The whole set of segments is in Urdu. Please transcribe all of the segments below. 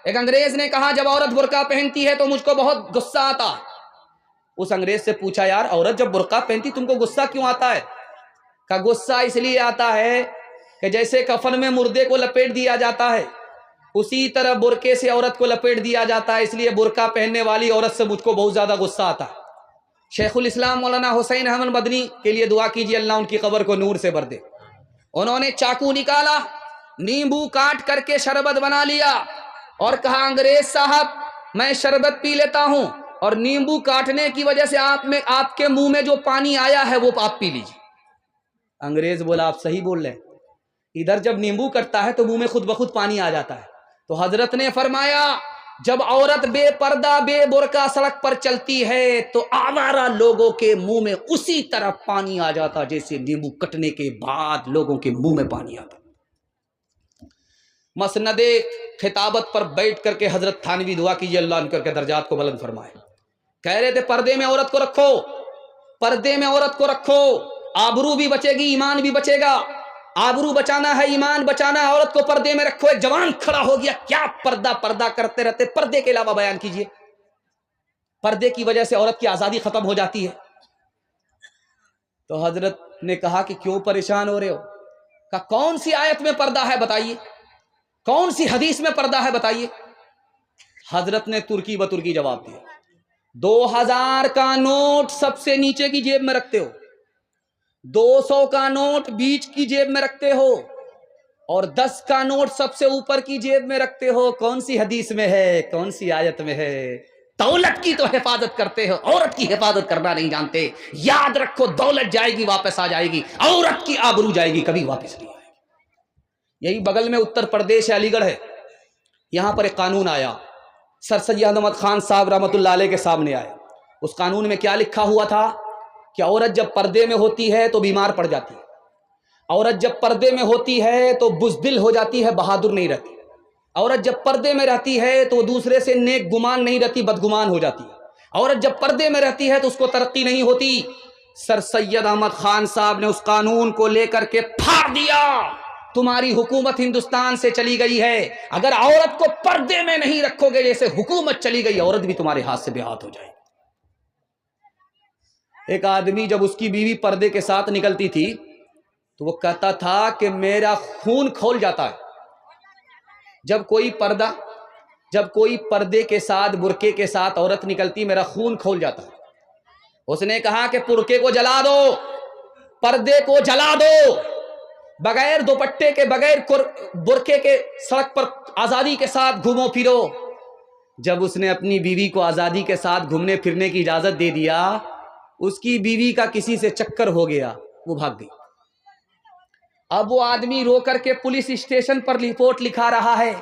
ایک انگریز نے کہا جب عورت برقع پہنتی ہے تو مجھ کو بہت غصہ آتا۔ اس انگریز سے پوچھا یار عورت جب برقع پہنتی تم کو غصہ کیوں آتا ہے؟ کہ غصہ اس لیے آتا ہے کہ جیسے کفن میں مردے کو لپیٹ دیا جاتا ہے اسی طرح برقعے سے عورت کو لپیٹ دیا جاتا ہے، اس لیے برقع پہننے والی عورت سے مجھ کو بہت زیادہ غصہ آتا ہے۔ شیخ الاسلام مولانا حسین احمد مدنی کے لیے دعا کیجیے، اللہ ان کی قبر کو نور سے بھر دے۔ انہوں نے چاقو نکالا، نیمبو کاٹ کر کے شربت بنا لیا اور کہا انگریز صاحب میں شربت پی لیتا ہوں اور نیمبو کاٹنے کی وجہ سے آپ کے منہ میں جو پانی آیا ہے وہ آپ پی لیجیے۔ انگریز بولا آپ صحیح بول رہے ہیں، ادھر جب نیمبو کٹتا ہے تو منہ میں خود بخود پانی آ جاتا ہے۔ تو حضرت نے فرمایا جب عورت بے پردہ بے برقع سڑک پر چلتی ہے تو آوارہ لوگوں کے منہ میں اسی طرح پانی آ جاتا جیسے نیمبو کٹنے کے بعد لوگوں کے منہ میں پانی آتا۔ مسند خطابت پر بیٹھ کر کے حضرت تھانوی دعا کیجیے اللہ ان کے درجات کو بلند فرمائے، کہہ رہے تھے پردے میں عورت کو رکھو، پردے میں عورت کو رکھو، آبرو بھی بچے گی ایمان بھی بچے گا۔ آبرو بچانا ہے، ایمان بچانا ہے، عورت کو پردے میں رکھو۔ ایک جوان کھڑا ہو گیا، کیا پردہ کرتے رہتے، پردے کے علاوہ بیان کیجئے۔ پردے کی وجہ سے عورت کی آزادی ختم ہو جاتی ہے۔ تو حضرت نے کہا کہ کیوں پریشان ہو رہے ہو؟ کہا کون سی آیت میں پردہ ہے بتائیے، کون سی حدیث میں پردہ ہے بتائیے۔ حضرت نے ترکی بترکی جواب دیا، 2000 کا نوٹ سب سے نیچے کی جیب میں رکھتے ہو، 200 کا نوٹ بیچ کی جیب میں رکھتے ہو اور 10 کا نوٹ سب سے اوپر کی جیب میں رکھتے ہو، کون سی حدیث میں ہے، کون سی آیت میں ہے؟ دولت کی تو حفاظت کرتے ہو، عورت کی حفاظت کرنا نہیں جانتے۔ یاد رکھو دولت جائے گی واپس آ جائے گی، عورت کی آبرو جائے گی کبھی واپس نہیں آئے گی۔ یہی بغل میں اتر پردیش علی گڑھ ہے، یہاں پر ایک قانون آیا، سر سید احمد خان صاحب رحمۃ اللہ علیہ کے سامنے آیا۔ اس قانون میں کیا لکھا ہوا تھا کہ عورت جب پردے میں ہوتی ہے تو بیمار پڑ جاتی ہے، عورت جب پردے میں ہوتی ہے تو بزدل ہو جاتی ہے، بہادر نہیں رہتی، عورت جب پردے میں رہتی ہے تو دوسرے سے نیک گمان نہیں رہتی، بدگمان ہو جاتی ہے، عورت جب پردے میں رہتی ہے تو اس کو ترقی نہیں ہوتی۔ سر سید احمد خان صاحب نے اس قانون کو لے کر کے پھاڑ دیا، تمہاری حکومت ہندوستان سے چلی گئی ہے، اگر عورت کو پردے میں نہیں رکھو گے جیسے حکومت چلی گئی، عورت بھی تمہارے ہاتھ سے بے ہاتھ ہو جائے گی۔ ایک آدمی جب اس کی بیوی پردے کے ساتھ نکلتی تھی تو وہ کہتا تھا کہ میرا خون کھول جاتا ہے جب کوئی پردے کے ساتھ برقعے کے ساتھ عورت نکلتی، میرا خون کھول جاتا ہے۔ اس نے کہا کہ برقعے کو جلا دو، پردے کو جلا دو، بغیر دوپٹے کے بغیر برقعے کے سڑک پر آزادی کے ساتھ گھومو پھرو۔ جب اس نے اپنی بیوی کو آزادی کے ساتھ گھومنے پھرنے کی اجازت دے دیا، اس کی بیوی کا کسی سے چکر ہو گیا، وہ بھاگ گئی۔ اب وہ آدمی رو کر کے پولیس اسٹیشن پر رپورٹ لکھا رہا ہے۔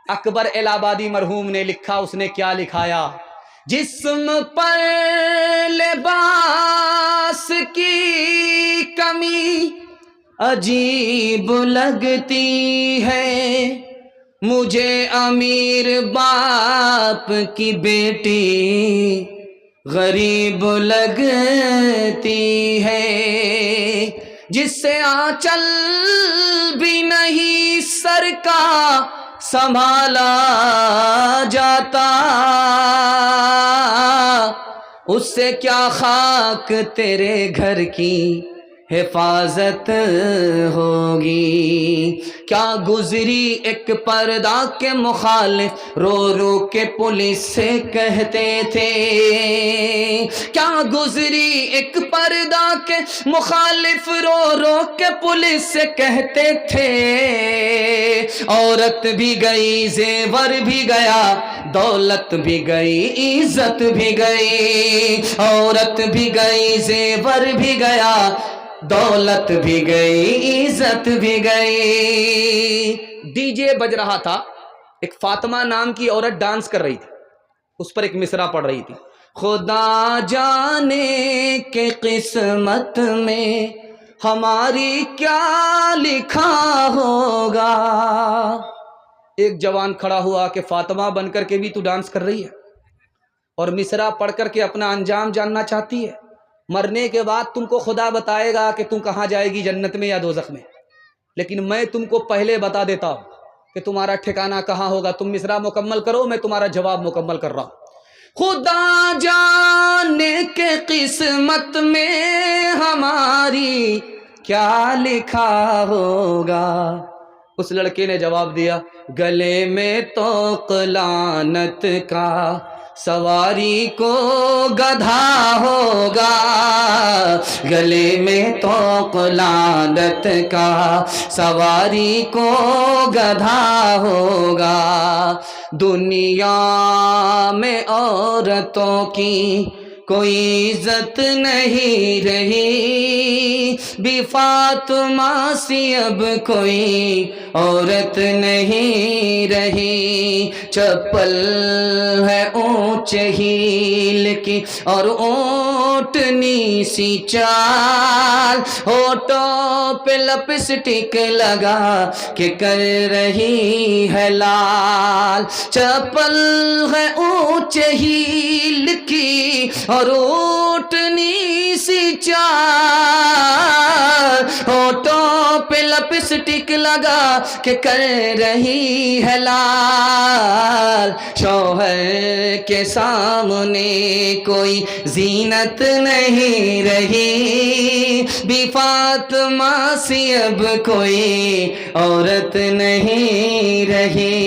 اکبر الہ آبادی مرحوم نے لکھا، اس نے کیا لکھایا؟ جسم پر لباس کی کمی عجیب لگتی ہے، مجھے امیر باپ کی بیٹی غریب لگتی ہے، جس سے آنچل بھی نہیں سر کا سنبھالا جاتا، اس سے کیا خاک تیرے گھر کی حفاظت ہوگی۔ کیا گزری ایک پردہ کے مخالف رو رو کے پولیس سے کہتے تھے، کیا گزری ایک پردہ کے مخالف رو رو کے پولیس سے کہتے تھے، عورت بھی گئی زیور بھی گیا، دولت بھی گئی عزت بھی گئی، عورت بھی گئی زیور بھی گیا، دولت بھی گئی عزت بھی گئی۔ ڈی جے بج رہا تھا، ایک فاطمہ نام کی عورت ڈانس کر رہی تھی، اس پر ایک مصرع پڑھ رہی تھی، خدا جانے کہ قسمت میں ہماری کیا لکھا ہوگا۔ ایک جوان کھڑا ہوا کہ فاطمہ بن کر کے بھی تو ڈانس کر رہی ہے اور مصرع پڑھ کر کے اپنا انجام جاننا چاہتی ہے، مرنے کے بعد تم کو خدا بتائے گا کہ تم کہاں جائے گی، جنت میں یا دوزخ میں، لیکن میں تم کو پہلے بتا دیتا ہوں کہ تمہارا ٹھکانہ کہاں ہوگا. تم مصرع مکمل کرو، میں تمہارا جواب مکمل کر رہا ہوں. خدا جانے کے قسمت میں ہماری کیا لکھا ہوگا. اس لڑکے نے جواب دیا، گلے میں طوق لعنت کا سواری کو گدھا ہوگا. گلے میں طوق لعنت کا سواری کو گدھا ہوگا. دنیا میں عورتوں کی کوئی عزت نہیں رہی، بی فاطمہ سی اب کوئی عورت نہیں رہی. چپل ہے اونچے ہیل کی اور اونٹنی سی چال، ہونٹوں پہ لپسٹک لگا کہ کر رہی ہے لال. چپل ہے اونچے ہیل کی اور اونٹنی سی چال، ہونٹوں پہ لپسٹک لگا کہ کر رہی ہے لال. شوہر کے سامنے کوئی زینت نہیں رہی، بی فاطمہ سی اب کوئی عورت نہیں رہی.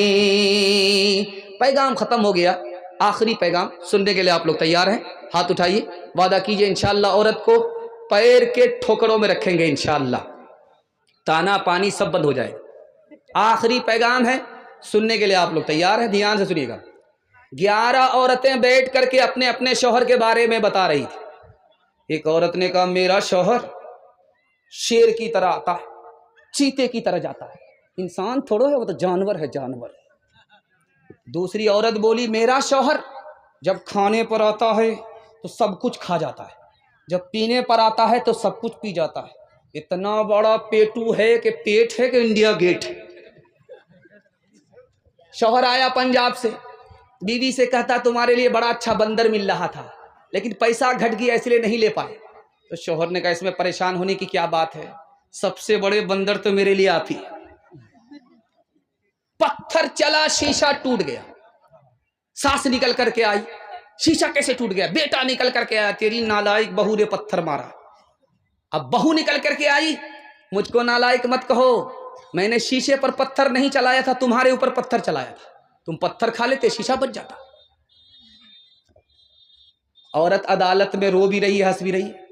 پیغام ختم ہو گیا. آخری پیغام سننے کے لیے آپ لوگ تیار ہیں؟ ہاتھ اٹھائیے، وعدہ کیجئے انشاءاللہ عورت کو پیر کے ٹھوکروں میں رکھیں گے انشاءاللہ. تانا پانی سب بند ہو جائے. آخری پیغام ہے، سننے کے لیے آپ لوگ تیار ہیں؟ دھیان سے سنیے گا. 11 عورتیں بیٹھ کر کے اپنے اپنے شوہر کے بارے میں بتا رہی تھی. ایک عورت نے کہا، میرا شوہر شیر کی طرح آتا ہے، چیتے کی طرح جاتا ہے، انسان تھوڑو ہے، وہ تو جانور ہے، جانور. دوسری عورت بولی، میرا شوہر جب کھانے پر آتا ہے تو سب کچھ کھا جاتا ہے، جب پینے پر آتا ہے تو سب کچھ پی جاتا ہے، اتنا بڑا پیٹو ہے کہ پیٹ ہے کہ انڈیا گیٹ ہے. شوہر آیا پنجاب سے، بیوی سے کہتا تمہارے لیے بڑا اچھا بندر مل رہا تھا لیکن پیسہ گھٹ گیا اس لیے نہیں لے پائے. تو شوہر نے کہا، اس میں پریشان ہونے کی کیا بات ہے، سب سے بڑے بندر تو میرے لیے آپ ہی. پتھر چلا، شیشہ ٹوٹ گیا. ساس نکل کر کے آئی، شیشہ کیسے ٹوٹ گیا؟ بیٹا نکل کر کے آیا، تیری نالائق بہو نے پتھر مارا. اب بہو نکل کر کے آئی، مجھ کو نالائق مت کہو، میں نے شیشے پر پتھر نہیں چلایا تھا، تمہارے اوپر پتھر چلایا تھا. تم پتھر کھا لیتے، شیشہ بچ جاتا. عورت عدالت میں رو بھی رہی ہے، ہنس بھی رہی ہے.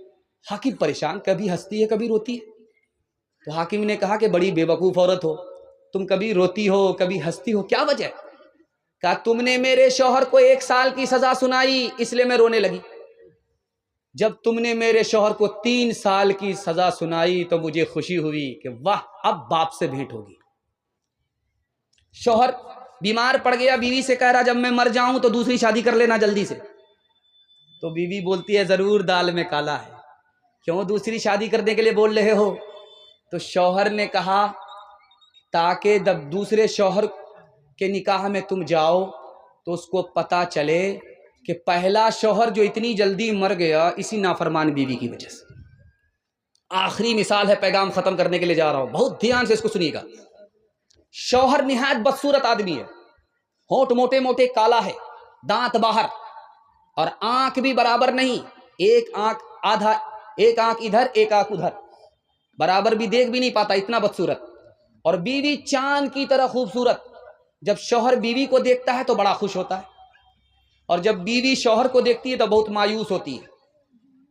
حاکم پریشان، کبھی ہنستی ہے کبھی روتی ہے. تو حاکم نے کہا کہ بڑی بے وقوف عورت ہو، تم کبھی روتی ہو کبھی ہنستی ہو، کیا وجہ ہے؟ کہا، تم نے میرے شوہر کو 1 سال کی سزا سنائی اس لیے میں رونے لگی. جب تم نے میرے شوہر کو 3 سال کی سزا سنائی تو مجھے خوشی ہوئی کہ واہ، اب باپ سے بھیٹ ہوگی. شوہر بیمار پڑ گیا، بیوی سے کہہ رہا جب میں مر جاؤں تو دوسری شادی کر لینا جلدی سے. تو بیوی بولتی ہے ضرور دال میں کالا ہے، کیوں دوسری شادی کرنے کے لیے بول رہے ہو؟ تو شوہر نے کہا تاکہ جب دوسرے شوہر کے نکاح میں تم جاؤ تو اس کو پتا چلے کہ پہلا شوہر جو اتنی جلدی مر گیا اسی نافرمان بیوی کی وجہ سے. آخری مثال ہے، پیغام ختم کرنے کے لیے جا رہا ہوں، بہت دھیان سے اس کو سنیے گا. شوہر نہایت بدصورت آدمی ہے، ہونٹ موٹے موٹے، کالا ہے، دانت باہر، اور آنکھ بھی برابر نہیں، ایک آنکھ آدھا، ایک آنکھ ادھر ایک آنکھ ادھر، برابر بھی دیکھ بھی نہیں پاتا، اتنا بدصورت. اور بیوی چاند کی طرح خوبصورت. جب شوہر بیوی کو دیکھتا ہے تو بڑا خوش ہوتا ہے، اور جب بیوی شوہر کو دیکھتی ہے تو بہت مایوس ہوتی ہے.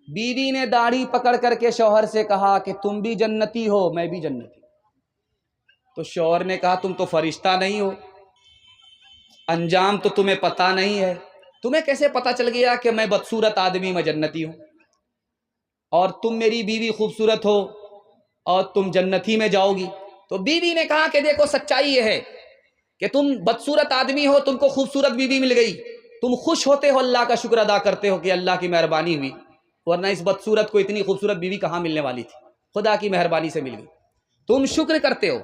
بیوی نے داڑھی پکڑ کر کے شوہر سے کہا کہ تم بھی جنتی ہو میں بھی جنتی. تو شوہر نے کہا تم تو فرشتہ نہیں ہو، انجام تو تمہیں پتہ نہیں ہے، تمہیں کیسے پتہ چل گیا کہ میں بدصورت آدمی میں جنتی ہوں، اور تم میری بیوی خوبصورت ہو اور تم جنتی میں جاؤ گی. تو بیوی نے کہا کہ دیکھو سچائی یہ ہے کہ تم بدصورت آدمی ہو، تم کو خوبصورت بیوی مل گئی، تم خوش ہوتے ہو، اللہ کا شکر ادا کرتے ہو کہ اللہ کی مہربانی ہوئی، ورنہ اس بدصورت کو اتنی خوبصورت بیوی کہاں ملنے والی تھی، خدا کی مہربانی سے مل گئی. تم شکر کرتے ہو.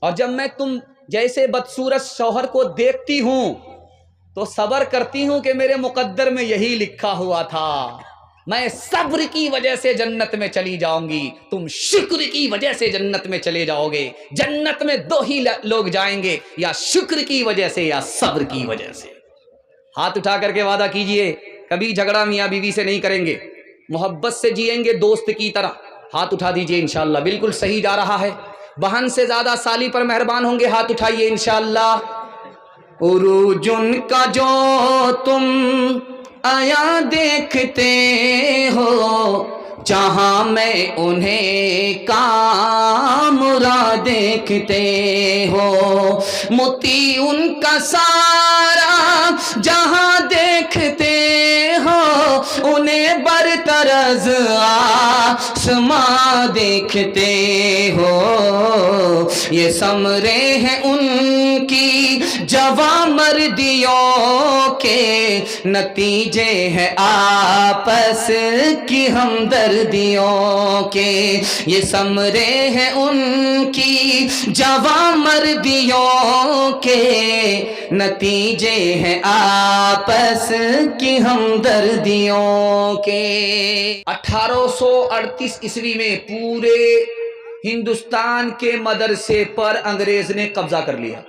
اور جب میں تم جیسے بدصورت شوہر کو دیکھتی ہوں تو صبر کرتی ہوں کہ میرے مقدر میں یہی لکھا ہوا تھا، میں صبر کی وجہ سے جنت میں چلی جاؤں گی، تم شکر کی وجہ سے جنت میں چلے جاؤ گے۔ جنت میں دو ہی لوگ جائیں گے، یا شکر کی وجہ سے یا صبر کی وجہ سے۔ ہاتھ اٹھا کر کے وعدہ کیجئے کبھی جھگڑا میاں بیوی سے نہیں کریں گے، محبت سے جئیں گے دوست کی طرح۔ ہاتھ اٹھا دیجئے انشاءاللہ، بالکل صحیح جا رہا ہے۔ بہن سے زیادہ سالی پر مہربان ہوں گے، ہاتھ اٹھائیے انشاءاللہ۔ عروج ان کا جو تم آیا دیکھتے ہو، جہاں میں انہیں کامرا دیکھتے ہو، موتی ان کا سارا جہاں دیکھتے ہو، انہیں برطرز آسماں دیکھتے ہو۔ یہ ثمرے ہیں ان کی جوان مردیوں کے، نتیجے ہیں آپس کی ہمدردیوں کے۔ یہ ثمرے ہیں ان کی جوان مردیوں کے، نتیجے ہیں آپس کی ہمدردیوں کے۔ 1838 عیسوی میں پورے ہندوستان کے مدرسے پر انگریز نے قبضہ کر لیا۔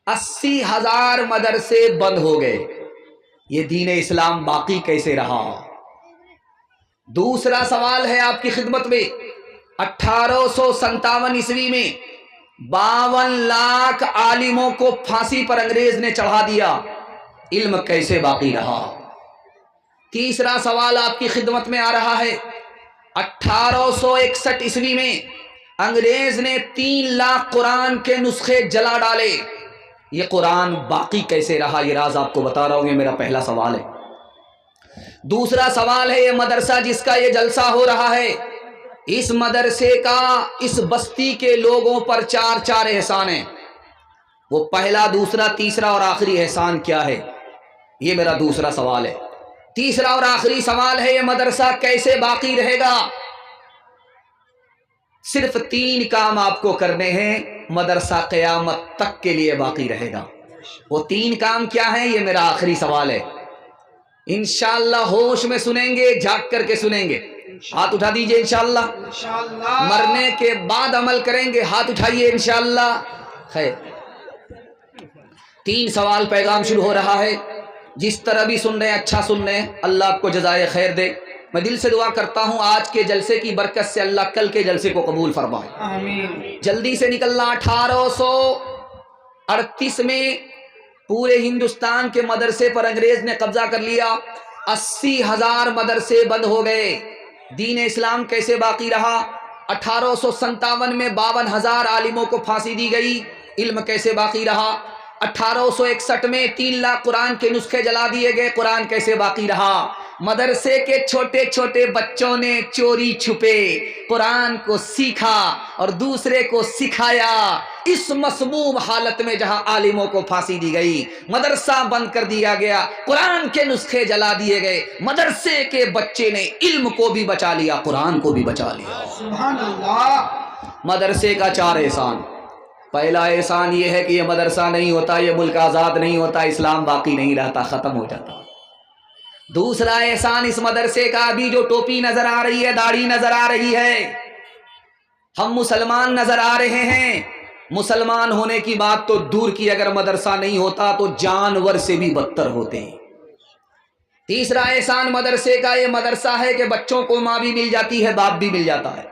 80,000 مدرسے بند ہو گئے۔ یہ دین اسلام باقی کیسے رہا؟ دوسرا سوال ہے آپ کی خدمت میں۔ 1857 عیسوی میں 52 لاکھ عالموں کو پھانسی پر انگریز نے چڑھا دیا، علم کیسے باقی رہا؟ تیسرا سوال آپ کی خدمت میں آ رہا ہے۔ 1861 عیسوی میں انگریز نے 3 لاکھ قرآن کے نسخے جلا ڈالے، یہ قرآن باقی کیسے رہا؟ یہ راز آپ کو بتا رہا ہوں، یہ میرا پہلا سوال ہے۔ دوسرا سوال ہے، یہ مدرسہ جس کا یہ جلسہ ہو رہا ہے، اس مدرسے کا اس بستی کے لوگوں پر 4 احسان ہیں، وہ پہلا، دوسرا، تیسرا اور آخری احسان کیا ہے؟ یہ میرا دوسرا سوال ہے۔ تیسرا اور آخری سوال ہے، یہ مدرسہ کیسے باقی رہے گا؟ صرف 3 کام آپ کو کرنے ہیں، مدرسہ قیامت تک کے لیے باقی رہے گا۔ وہ 3 کام کیا ہیں؟ یہ میرا آخری سوال ہے۔ انشاءاللہ ہوش میں سنیں گے، جاگ کر کے سنیں گے۔ ہاتھ اٹھا دیجئے انشاءاللہ۔ مرنے کے بعد عمل کریں گے، ہاتھ اٹھائیے انشاءاللہ۔ خیر، 3 سوال، پیغام شروع ہو رہا ہے۔ جس طرح بھی سن رہے ہیں اچھا سن رہے ہیں، اللہ آپ کو جزائے خیر دے۔ میں دل سے دعا کرتا ہوں آج کے جلسے کی برکت سے اللہ کل کے جلسے کو قبول فرمائے۔ آمین۔ جلدی سے نکلنا۔ 1838 میں پورے ہندوستان کے مدرسے پر انگریز نے قبضہ کر لیا، 80,000 مدرسے بند ہو گئے، دین اسلام کیسے باقی رہا؟ 1857 میں 52,000 عالموں کو پھانسی دی گئی، علم کیسے باقی رہا؟ 1861 میں 3 لاکھ قرآن کے نسخے جلا دیے گئے، قرآن کیسے باقی رہا؟ مدرسے کے چھوٹے چھوٹے بچوں نے چوری چھپے قرآن کو سیکھا اور دوسرے کو سکھایا، اس مسموم حالت میں جہاں عالموں کو پھانسی دی گئی، مدرسہ بند کر دیا گیا، قرآن کے نسخے جلا دیے گئے، مدرسے کے بچے نے علم کو بھی بچا لیا، قرآن کو بھی بچا لیا۔ سبحان اللہ۔ مدرسے کا 4 احسان۔ پہلا احسان یہ ہے کہ یہ مدرسہ نہیں ہوتا، یہ ملک آزاد نہیں ہوتا، اسلام باقی نہیں رہتا، ختم ہو جاتا۔ دوسرا احسان اس مدرسے کا، ابھی جو ٹوپی نظر آ رہی ہے، داڑھی نظر آ رہی ہے، ہم مسلمان نظر آ رہے ہیں، مسلمان ہونے کی بات تو دور کی، اگر مدرسہ نہیں ہوتا تو جانور سے بھی بدتر ہوتے ہیں۔ تیسرا احسان مدرسے کا، یہ مدرسہ ہے کہ بچوں کو ماں بھی مل جاتی ہے، باپ بھی مل جاتا ہے،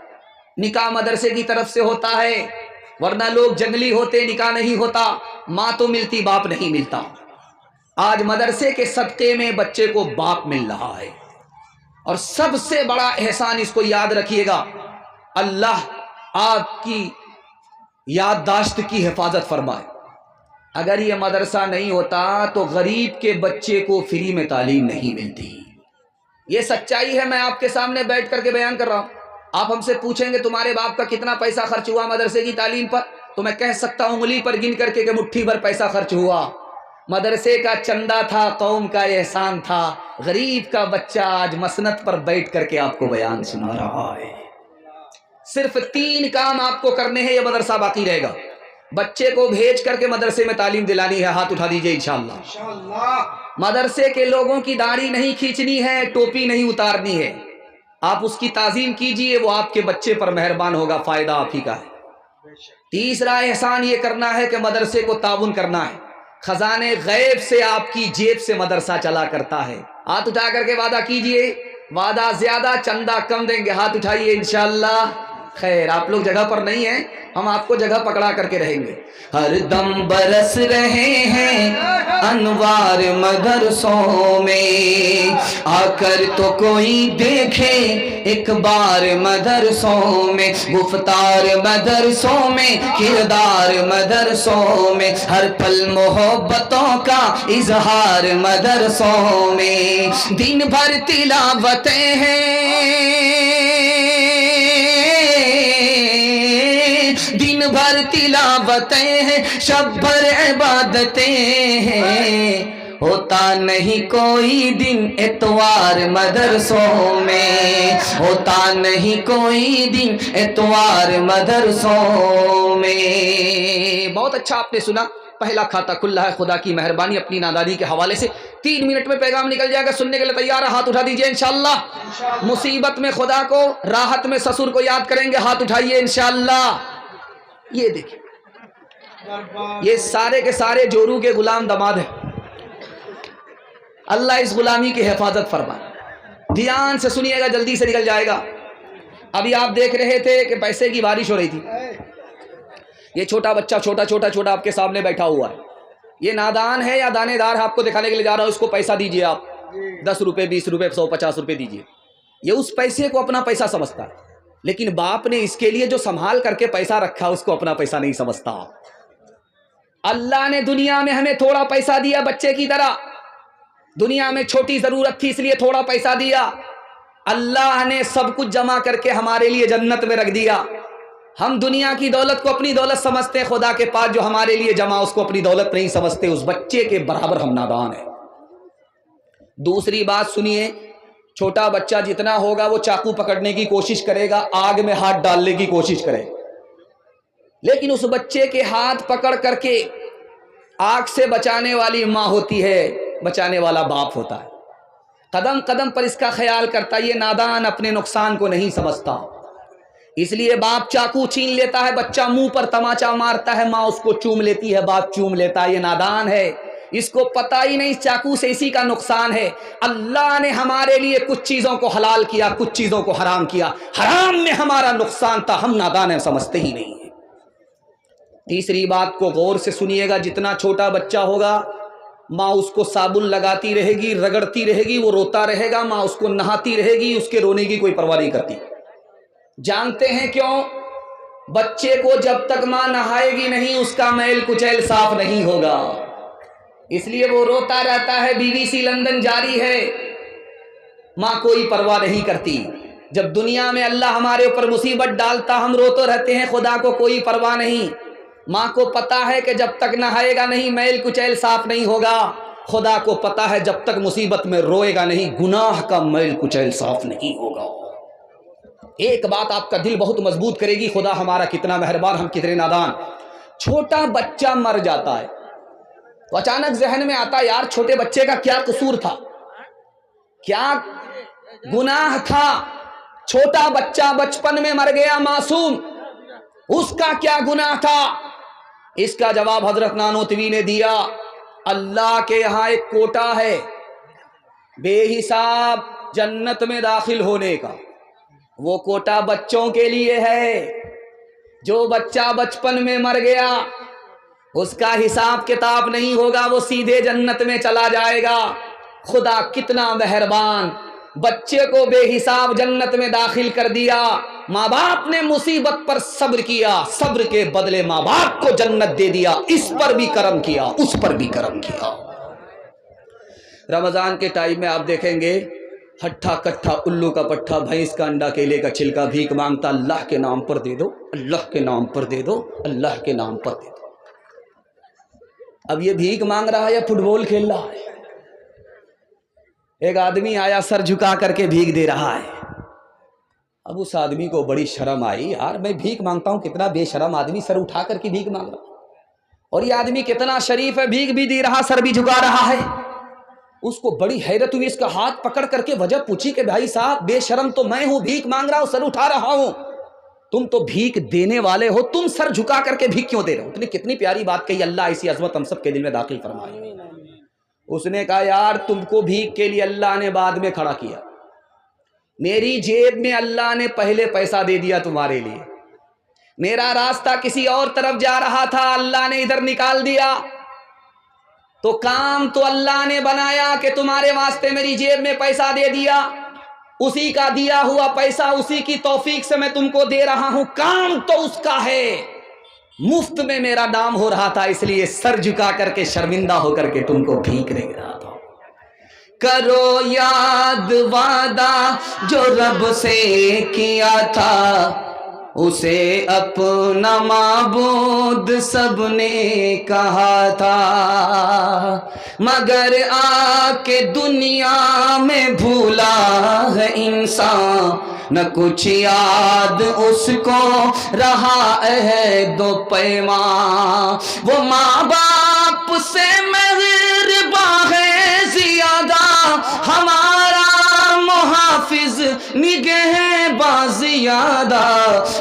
نکاح مدرسے کی طرف سے ہوتا ہے، ورنہ لوگ جنگلی ہوتے، نکاح نہیں ہوتا، ماں تو ملتی، باپ نہیں ملتا۔ آج مدرسے کے صدقے میں بچے کو باپ مل رہا ہے۔ اور سب سے بڑا احسان، اس کو یاد رکھیے گا، اللہ آپ کی یادداشت کی حفاظت فرمائے۔ اگر یہ مدرسہ نہیں ہوتا تو غریب کے بچے کو فری میں تعلیم نہیں ملتی، یہ سچائی ہے، میں آپ کے سامنے بیٹھ کر کے بیان کر رہا ہوں۔ آپ ہم سے پوچھیں گے تمہارے باپ کا کتنا پیسہ خرچ ہوا مدرسے کی تعلیم پر، تو میں کہہ سکتا ہوں انگلی پر گن کر کے کہ مٹھی بھر پیسہ خرچ ہوا۔ مدرسے کا چندہ تھا، قوم کا احسان تھا، غریب کا بچہ آج مسند پر بیٹھ کر کے آپ کو بیان سنا رہا ہے۔ صرف 3 کام آپ کو کرنے ہیں، یہ مدرسہ باقی رہے گا۔ بچے کو بھیج کر کے مدرسے میں تعلیم دلانی ہے، ہاتھ اٹھا دیجئے انشاءاللہ۔ مدرسے کے لوگوں کی داڑھی نہیں کھینچنی ہے، ٹوپی نہیں اتارنی ہے، آپ اس کی تعظیم کیجئے، وہ آپ کے بچے پر مہربان ہوگا، فائدہ آپ ہی کا ہے۔ تیسرا احسان یہ کرنا ہے کہ مدرسے کو تعاون کرنا ہے، خزانے غیب سے آپ کی جیب سے مدرسہ چلا کرتا ہے۔ ہاتھ اٹھا کر کے وعدہ کیجئے، وعدہ زیادہ چندہ کم دیں گے، ہاتھ اٹھائیے انشاءاللہ۔ خیر، آپ لوگ جگہ پر نہیں ہیں، ہم آپ کو جگہ پکڑا کر کے رہیں گے۔ ہر دم برس رہے ہیں انوار مدرسوں میں، آ کر تو کوئی دیکھے ایک بار مدرسوں میں، گفتار مدرسوں میں، کردار مدرسوں میں، ہر پل محبتوں کا اظہار مدرسوں میں، دن بھر تلاوتیں ہیں، دن بھر تلاوتیں ہیں، شب بھر عبادتیں ہیں، ہوتا نہیں کوئی دن اتوار مدرسوں میں، ہوتا نہیں کوئی دن اتوار مدرسوں میں۔ بہت اچھا آپ نے سنا، پہلا کھاتا کھلا ہے، خدا کی مہربانی اپنی نادانی کے حوالے سے 3 منٹ میں پیغام نکل جائے گا، سننے کے لیے تیار ہے؟ ہاتھ اٹھا دیجئے انشاءاللہ۔ مصیبت میں خدا کو، راحت میں سسر کو یاد کریں گے، ہاتھ اٹھائیے انشاءاللہ۔ یہ دیکھیں، یہ سارے کے سارے جورو کے غلام دماد ہیں، اللہ اس غلامی کی حفاظت فرمائے۔ دھیان سے سنیے گا، جلدی سے نکل جائے گا۔ ابھی آپ دیکھ رہے تھے کہ پیسے کی بارش ہو رہی تھی، یہ چھوٹا بچہ چھوٹا آپ کے سامنے بیٹھا ہوا ہے، یہ نادان ہے یا دانے دار ہے آپ کو دکھانے کے لیے جا رہا ہوں۔ اس کو پیسہ دیجئے، آپ 10 روپے 20 روپے 150 روپے دیجئے، یہ اس پیسے کو اپنا پیسہ سمجھتا ہے، لیکن باپ نے اس کے لیے جو سنبھال کر کے پیسہ رکھا اس کو اپنا پیسہ نہیں سمجھتا۔ اللہ نے دنیا میں ہمیں تھوڑا پیسہ دیا، بچے کی طرح دنیا میں چھوٹی ضرورت تھی اس لیے تھوڑا پیسہ دیا، اللہ نے سب کچھ جمع کر کے ہمارے لیے جنت میں رکھ دیا۔ ہم دنیا کی دولت کو اپنی دولت سمجھتے ہیں، خدا کے پاس جو ہمارے لیے جمع اس کو اپنی دولت نہیں سمجھتے، اس بچے کے برابر ہم نادان ہیں۔ دوسری بات سنیے، چھوٹا بچہ جتنا ہوگا وہ چاقو پکڑنے کی کوشش کرے گا، آگ میں ہاتھ ڈالنے کی کوشش کرے گا، لیکن اس بچے کے ہاتھ پکڑ کر کے آگ سے بچانے والی ماں ہوتی ہے، بچانے والا باپ ہوتا ہے، قدم قدم پر اس کا خیال کرتا ہے۔ یہ نادان اپنے نقصان کو نہیں سمجھتا، اس لیے باپ چاقو چھین لیتا ہے، بچہ منہ پر تماچا مارتا ہے، ماں اس کو چوم لیتی ہے، باپ چوم لیتا ہے۔ یہ نادان ہے، اس کو پتہ ہی نہیں چاقو سے اسی کا نقصان ہے۔ اللہ نے ہمارے لیے کچھ چیزوں کو حلال کیا، کچھ چیزوں کو حرام کیا، حرام میں ہمارا نقصان تھا، ہم نادان ہیں، سمجھتے ہی نہیں ہیں۔ تیسری بات کو غور سے سنیے گا، جتنا چھوٹا بچہ ہوگا ماں اس کو صابن لگاتی رہے گی، رگڑتی رہے گی، وہ روتا رہے گا، ماں اس کو نہاتی رہے گی، اس کے رونے کی کوئی پرواہ نہیں کرتی۔ جانتے ہیں کیوں؟ بچے کو جب تک ماں نہائے گی نہیں اس کا میل کچیل صاف نہیں ہوگا، اس لیے وہ روتا رہتا ہے۔ BBC لندن جاری ہے، ماں کوئی پرواہ نہیں کرتی۔ جب دنیا میں اللہ ہمارے اوپر مصیبت ڈالتا ہم روتے رہتے ہیں، خدا کو کوئی پرواہ نہیں۔ ماں کو پتا ہے کہ جب تک نہائے گا نہیں میل کچیل صاف نہیں ہوگا، خدا کو پتا ہے جب تک مصیبت میں روئے گا نہیں گناہ کا میل کچیل صاف نہیں ہوگا۔ ایک بات آپ کا دل بہت مضبوط کرے گی، خدا ہمارا کتنا مہربان، ہم کتنے نادان۔ چھوٹا بچہ مر جاتا ہے تو اچانک ذہن میں آتا یار چھوٹے بچے کا کیا قصور تھا، کیا گناہ تھا، چھوٹا بچہ بچپن میں مر گیا معصوم، اس کا کیا گناہ تھا؟ اس کا جواب حضرت نانوتوی نے دیا، اللہ کے یہاں ایک کوٹا ہے بے حساب جنت میں داخل ہونے کا، وہ کوٹا بچوں کے لیے ہے۔ جو بچہ بچپن میں مر گیا اس کا حساب کتاب نہیں ہوگا، وہ سیدھے جنت میں چلا جائے گا۔ خدا کتنا مہربان، بچے کو بے حساب جنت میں داخل کر دیا۔ ماں باپ نے مصیبت پر صبر کیا، صبر کے بدلے ماں باپ کو جنت دے دیا، اس پر بھی کرم کیا، اس پر بھی کرم کیا۔ رمضان کے ٹائم میں آپ دیکھیں گے ہٹھا کٹھا الو کا پٹھا، بھینس کا انڈا، کیلے کا چھلکا بھیک مانگتا، اللہ کے نام پر دے دو، اللہ کے نام پر دے دو، اللہ کے نام پر دے دو۔ اب یہ بھیک مانگ رہا ہے یا فٹ بال کھیل رہا ہے؟ ایک آدمی آیا سر جھکا کر کے بھیک دے رہا ہے، اب اس آدمی کو بڑی شرم آئی، یار میں بھیک مانگتا ہوں، کتنا بے شرم آدمی سر اٹھا کر کے بھیک مانگ رہا۔ اور یہ آدمی کتنا شریف ہے، بھیک بھی دے رہا، سر بھی جھکا رہا ہے۔ اس کو بڑی حیرت ہوئی، اس کا ہاتھ پکڑ کر کے وجہ پوچھی کہ بھائی صاحب بے شرم تو میں ہوں، بھیک مانگ رہا ہوں، سر اٹھا رہا ہوں، تم تو بھیک دینے والے ہو، تم سر جھکا کر کے بھیک کیوں دے رہے ہو؟ اتنی کتنی پیاری بات کہی، اللہ ایسی عظمت ہم سب کے دل میں داخل فرمائے۔ اس نے کہا یار تم کو بھیک کے لیے اللہ نے بعد میں کھڑا کیا، میری جیب میں اللہ نے پہلے پیسہ دے دیا تمہارے لیے، میرا راستہ کسی اور طرف جا رہا تھا، اللہ نے ادھر نکال دیا، تو کام تو اللہ نے بنایا کہ تمہارے واسطے میری جیب میں پیسہ دے دیا، اسی کا دیا ہوا پیسہ اسی کی توفیق سے میں تم کو دے رہا ہوں، کام تو اس کا ہے، مفت میں میرا نام ہو رہا تھا، اس لیے سر جھکا کر کے شرمندہ ہو کر کے تم کو بھیک دے رہا تھا۔ کرو یاد وعدہ جو رب سے کیا تھا، اسے اپنا معبود سب نے کہا تھا، مگر آ کے دنیا میں بھولا ہے انسان، نہ کچھ یاد اس کو رہا عہد و پیمان، وہ ماں باپ سے مہرباں ہے زیادہ، ہمارا محافظ نگہباں زیادہ،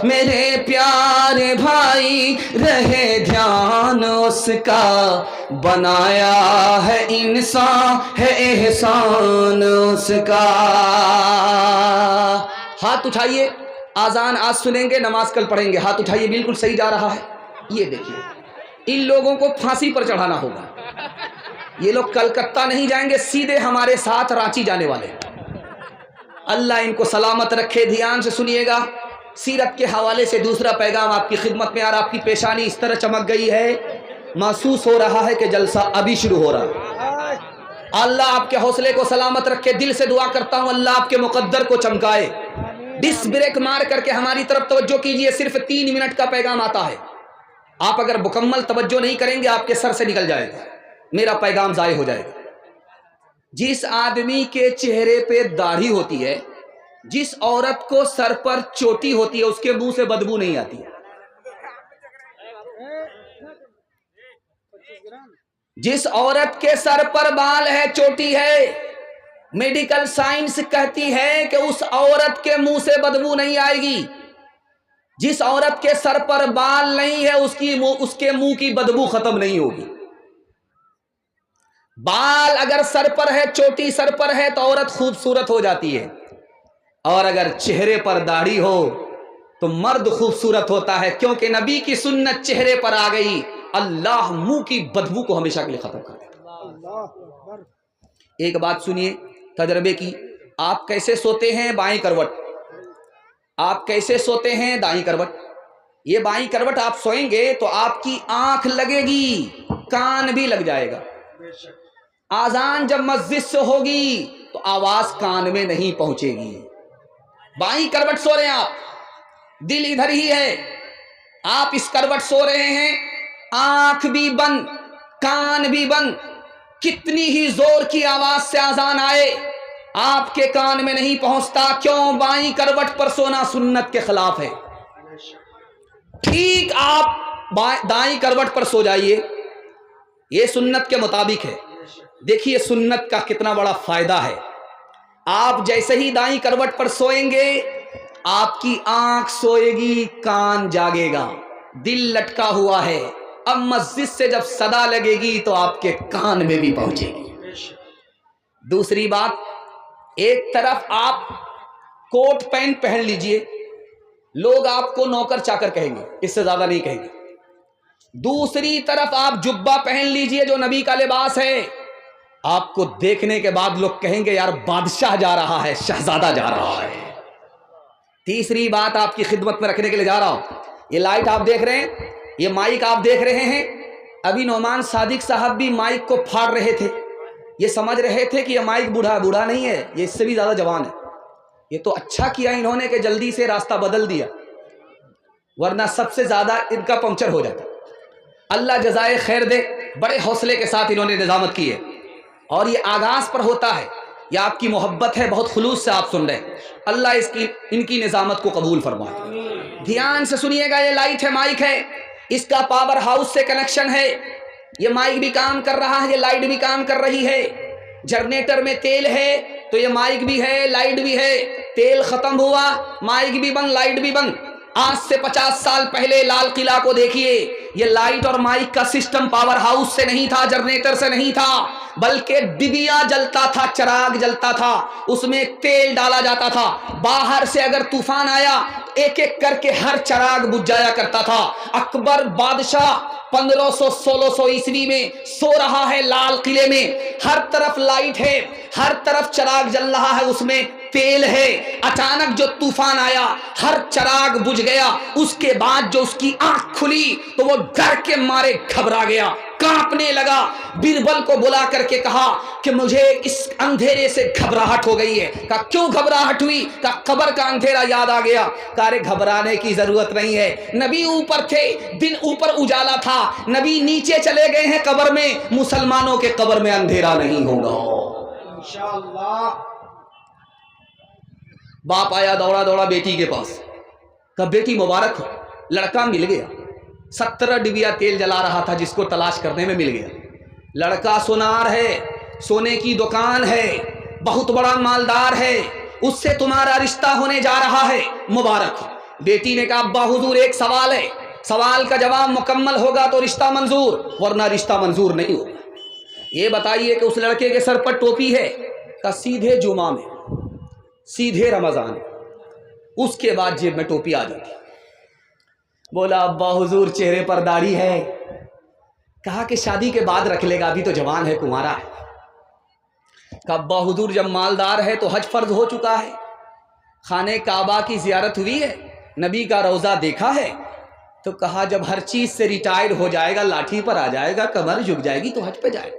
میرے پیارے بھائی رہے دھیان اس کا، بنایا ہے انسان ہے احسان اس کا۔ ہاتھ اٹھائیے، آذان آج سنیں گے، نماز کل پڑھیں گے، ہاتھ اٹھائیے، بالکل صحیح جا رہا ہے۔ یہ دیکھیے ان لوگوں کو پھانسی پر چڑھانا ہوگا، یہ لوگ کلکتہ نہیں جائیں گے، سیدھے ہمارے ساتھ رانچی جانے والے۔ اللہ ان کو سلامت رکھے۔ دھیان سے سنیے گا، سیرت کے حوالے سے دوسرا پیغام آپ کی خدمت میں، اور آپ کی پیشانی اس طرح چمک گئی ہے، محسوس ہو رہا ہے کہ جلسہ ابھی شروع ہو رہا ہے۔ اللہ آپ کے حوصلے کو سلامت رکھے، دل سے دعا کرتا ہوں اللہ آپ کے مقدر کو چمکائے۔ ڈس بریک مار کر کے ہماری طرف توجہ کیجئے، صرف 3 منٹ کا پیغام آتا ہے، آپ اگر مکمل توجہ نہیں کریں گے آپ کے سر سے نکل جائے گا، میرا پیغام ضائع ہو جائے گا۔ جس آدمی کے چہرے پہ داڑھی ہوتی ہے، جس عورت کو سر پر چوٹی ہوتی ہے، اس کے منہ سے بدبو نہیں آتی ہے۔ جس عورت کے سر پر بال ہے، چوٹی ہے، میڈیکل سائنس کہتی ہے کہ اس عورت کے منہ سے بدبو نہیں آئے گی۔ جس عورت کے سر پر بال نہیں ہے، اس کے منہ کی بدبو ختم نہیں ہوگی۔ بال اگر سر پر ہے، چوٹی سر پر ہے تو عورت خوبصورت ہو جاتی ہے، اور اگر چہرے پر داڑھی ہو تو مرد خوبصورت ہوتا ہے، کیونکہ نبی کی سنت چہرے پر آ گئی، اللہ منہ کی بدبو کو ہمیشہ کے لیے ختم کر دیتا۔ ایک بات سنیے تجربے کی، آپ کیسے سوتے ہیں؟ بائیں کروٹ۔ آپ کیسے سوتے ہیں؟ دائیں کروٹ۔ یہ بائیں کروٹ آپ سوئیں گے تو آپ کی آنکھ لگے گی، کان بھی لگ جائے گا۔ آذان جب مسجد سے ہوگی تو آواز کان میں نہیں پہنچے گی۔ بائیں کروٹ سو رہے ہیں آپ، دل ادھر ہی ہے، آپ اس کروٹ سو رہے ہیں، آنکھ بھی بند، کان بھی بند، کتنی ہی زور کی آواز سے آذان آئے آپ کے کان میں نہیں پہنچتا۔ کیوں؟ بائیں کروٹ پر سونا سنت کے خلاف ہے۔ ٹھیک آپ دائیں کروٹ پر سو جائیے، یہ سنت کے مطابق ہے۔ دیکھیے سنت کا کتنا بڑا فائدہ ہے۔ آپ جیسے ہی دائیں کروٹ پر سوئیں گے، آپ کی آنکھ سوئے گی، کان جاگے گا، دل لٹکا ہوا ہے، اب مسجد سے جب صدا لگے گی تو آپ کے کان میں بھی پہنچے گی۔ دوسری بات، ایک طرف آپ کوٹ پینٹ پہن لیجئے، لوگ آپ کو نوکر چاکر کہیں گے، اس سے زیادہ نہیں کہیں گے۔ دوسری طرف آپ جبہ پہن لیجئے جو نبی کا لباس ہے، آپ کو دیکھنے کے بعد لوگ کہیں گے یار بادشاہ جا رہا ہے، شہزادہ جا رہا ہے۔ تیسری بات آپ کی خدمت میں رکھنے کے لیے جا رہا ہوں، یہ لائٹ آپ دیکھ رہے ہیں، یہ مائک آپ دیکھ رہے ہیں، ابھی نعمان صادق صاحب بھی مائک کو پھاڑ رہے تھے، یہ سمجھ رہے تھے کہ یہ مائک بوڑھا نہیں ہے، یہ اس سے بھی زیادہ جوان ہے۔ یہ تو اچھا کیا انہوں نے کہ جلدی سے راستہ بدل دیا، ورنہ سب سے زیادہ ان کا پنکچر ہو جاتا۔ اللہ جزائے خیر دے، بڑے حوصلے کے ساتھ انہوں نے نظامت کی ہے، اور یہ آغاز پر ہوتا ہے، یہ آپ کی محبت ہے، بہت خلوص سے آپ سن رہے ہیں، اللہ ان کی نظامت کو قبول فرمائے۔ دھیان سے سنیے گا، یہ لائٹ ہے، مائک ہے، اس کا پاور ہاؤس سے کنیکشن ہے، یہ مائک بھی کام کر رہا ہے، یہ لائٹ بھی کام کر رہی ہے، جنریٹر میں تیل ہے تو یہ مائک بھی ہے لائٹ بھی ہے، تیل ختم ہوا مائک بھی بند لائٹ بھی بند۔ آج سے 50 سال پہلے لال قلعہ کو دیکھیے، یہ لائٹ اور مائک کا سسٹم پاور ہاؤس سے نہیں تھا، جنریٹر سے نہیں تھا، بلکہ ڈبیا جلتا تھا، چراغ جلتا تھا، اس میں تیل ڈالا جاتا تھا، باہر سے اگر طوفان آیا ایک ایک کر کے ہر چراغ بجھ جایا کرتا تھا۔ اکبر بادشاہ 1500-1600 عیسوی میں سو رہا ہے لال قلعے میں، ہر طرف لائٹ ہے، ہر طرف چراغ جل رہا ہے، اس میں تیل ہے، اچانک جو طوفان آیا ہر چراغ بجھ گیا۔ اس کے بعد جو اس کی آنکھ کھلی تو وہ ڈر کے مارے گھبرا گیا، کانپنے لگا، بیربل کو بلا کر کے کہا کہ مجھے اس اندھیرے سے گھبراہٹ ہو گئی ہے۔ کہا کیوں گھبراہٹ ہوئی؟ کہا قبر کا اندھیرا یاد آ گیا۔ کہا رے گھبرانے کی ضرورت نہیں ہے، نبی اوپر تھے، دن اوپر اجالا تھا، نبی نیچے چلے گئے ہیں قبر میں، مسلمانوں کے قبر میں اندھیرا نہیں ہوگا انشاءاللہ۔ باپ آیا دوڑا دوڑا بیٹی کے پاس، کہا بیٹی مبارک ہو، لڑکا مل گیا، 17 ڈبیا تیل جلا رہا تھا جس کو تلاش کرنے میں مل گیا، لڑکا سونار ہے، سونے کی دکان ہے، بہت بڑا مالدار ہے، اس سے تمہارا رشتہ ہونے جا رہا ہے، مبارک ہو۔ بیٹی نے کہا ابا حضور ایک سوال ہے، سوال کا جواب مکمل ہوگا تو رشتہ منظور، ورنہ رشتہ منظور نہیں ہوگا۔ یہ بتائیے کہ اس لڑکے کے سر پر ٹوپی ہے؟ کہا سیدھے جمعہ میں، سیدھے رمضان میں، اس کے بعد جیب میں ٹوپی آ جاتی۔ بولا ابا حضور چہرے پر داڑھی ہے؟ کہا کہ شادی کے بعد رکھ لے گا، ابھی تو جوان ہے، کمارا ہے۔ کہا ابا حضور جب مالدار ہے تو حج فرض ہو چکا ہے، خانہ کعبہ کی زیارت ہوئی ہے، نبی کا روضہ دیکھا ہے؟ تو کہا جب ہر چیز سے ریٹائر ہو جائے گا، لاٹھی پر آ جائے گا، کمر جھک جائے گی تو حج پہ جائے گا،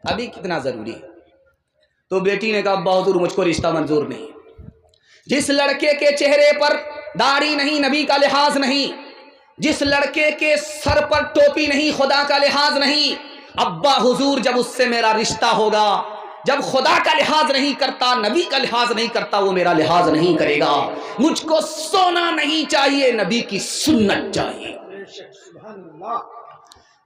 ابھی کتنا ضروری ہے۔ تو بیٹی نے کہا ابا حضور مجھ کو رشتہ منظور نہیں۔ جس لڑکے کے چہرے پر داڑھی نہیں، نبی کا لحاظ نہیں، جس لڑکے کے سر پر ٹوپی نہیں، خدا کا لحاظ نہیں، ابا حضور جب اس سے میرا رشتہ ہوگا، جب خدا کا لحاظ نہیں کرتا، نبی کا لحاظ نہیں کرتا، وہ میرا لحاظ نہیں کرے گا۔ مجھ کو سونا نہیں چاہیے، نبی کی سنت چاہیے۔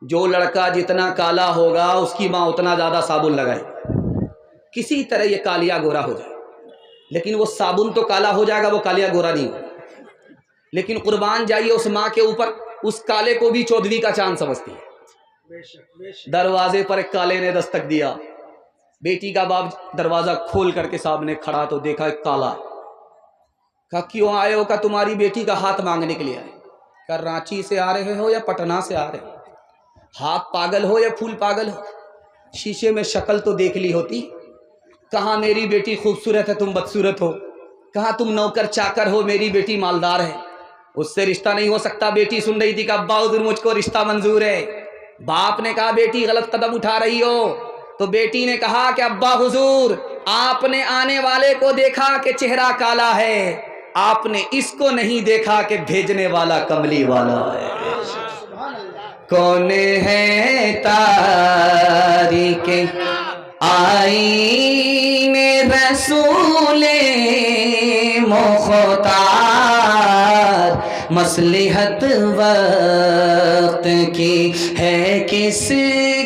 جو لڑکا جتنا کالا ہوگا اس کی ماں اتنا زیادہ صابن لگائے، کسی طرح یہ کالیا گورا ہو جائے، لیکن وہ صابن تو کالا ہو جائے گا، وہ کالیا گورا نہیں ہوگا۔ لیکن قربان جائیے اس ماں کے اوپر، اس کالے کو بھی چودھویں کا چاند سمجھتی ہے۔ دروازے پر ایک کالے نے دستک دیا، بیٹی کا باپ دروازہ کھول کر کے سامنے کھڑا تو دیکھا ایک کالا۔ کہا کیوں آئے ہو؟ کہا تمہاری بیٹی کا ہاتھ مانگنے کے لیے آئے۔ کہا رانچی سے آ رہے ہو یا پٹنہ سے آ رہے ہو؟ ہاتھ پاگل ہو یا پھول پاگل ہو؟ شیشے میں شکل تو دیکھ لی ہوتی۔ کہاں میری بیٹی خوبصورت ہے تم بدصورت ہو، کہاں تم نوکر چاکر ہو، میری بیٹی مالدار ہے، اس سے رشتہ نہیں ہو سکتا۔ بیٹی سن رہی تھی کہ ابا حضور مجھ کو رشتہ منظور ہے۔ باپ نے کہا بیٹی غلط قدم اٹھا رہی ہو، تو بیٹی نے کہا کہ ابا حضور آپ نے آنے والے کو دیکھا کہ چہرہ کالا ہے، آپ نے اس کو نہیں دیکھا کہ بھیجنے والا کملی والا ہے۔ کون ہے تاریک آئین رسول مختار، مصلحت وقت کی ہے کس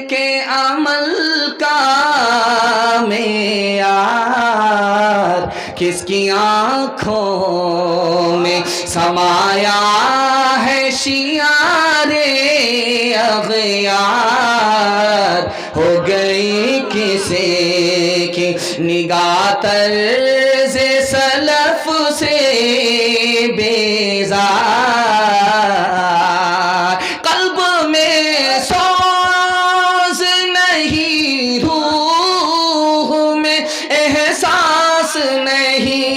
کے عمل کا معیار، کس کی آنکھوں میں سمایا ہے شیار اغیار، ہو گئی کسی کی نگاہ طرز سلف سے بیزار، قلب میں سوز نہیں، روح میں احساس نہیں،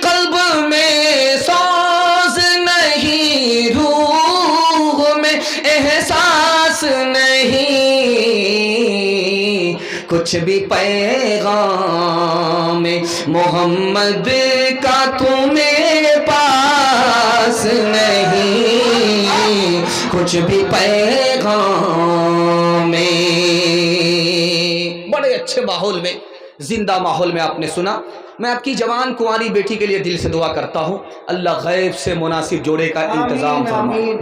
قلب میں سوز نہیں، روح میں احساس نہیں، کچھ بھی پیغام محمد کا تمہیں پاس نہیں، کچھ بھی پیغام میں۔ بڑے اچھے ماحول میں، زندہ ماحول میں آپ نے سنا میں آپ کی جوان کنواری بیٹی کے لیے دل سے دعا کرتا ہوں، اللہ غیب سے مناسب جوڑے کا انتظام فرمائے۔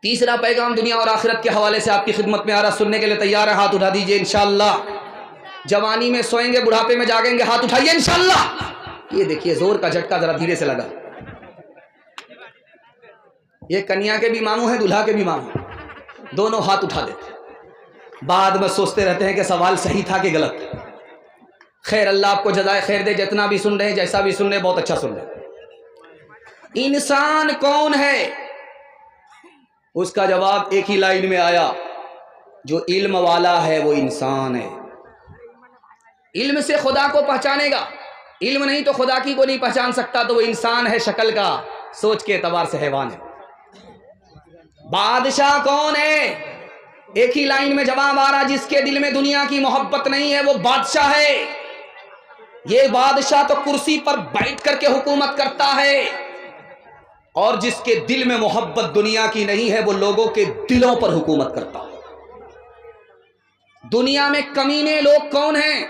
تیسرا پیغام دنیا اور آخرت کے حوالے سے آپ کی خدمت میں آ رہا، سننے کے لیے تیار ہے؟ ہاتھ اٹھا دیجئے انشاءاللہ۔ جوانی میں سوئیں گے، بڑھاپے میں جاگیں گے، ہاتھ اٹھائیے انشاءاللہ۔ یہ دیکھیے زور کا جھٹکا ذرا دھیرے سے لگا۔ یہ کنیا کے بھی ماموں ہیں، دلہا کے بھی ماموں ہیں، دونوں ہاتھ اٹھا دیتے ہیں، بعد میں سوچتے رہتے ہیں کہ سوال صحیح تھا کہ غلط۔ خیر، اللہ آپ کو جزائے خیر دے، جتنا بھی سن رہے ہیں، جیسا بھی سن رہے ہیں، بہت اچھا سن رہے ہیں۔ انسان کون ہے؟ اس کا جواب ایک ہی لائن میں آیا، جو علم والا ہے وہ انسان ہے۔ علم سے خدا کو پہچانے گا، علم نہیں تو خدا کی کو نہیں پہچان سکتا، تو وہ انسان ہے شکل کا، سوچ کے اعتبار سے حیوان ہے۔ بادشاہ کون ہے؟ ایک ہی لائن میں جواب آ رہا، جس کے دل میں دنیا کی محبت نہیں ہے وہ بادشاہ ہے۔ یہ بادشاہ تو کرسی پر بیٹھ کر کے حکومت کرتا ہے، اور جس کے دل میں محبت دنیا کی نہیں ہے وہ لوگوں کے دلوں پر حکومت کرتا ہے۔ دنیا میں کمینے لوگ کون ہیں؟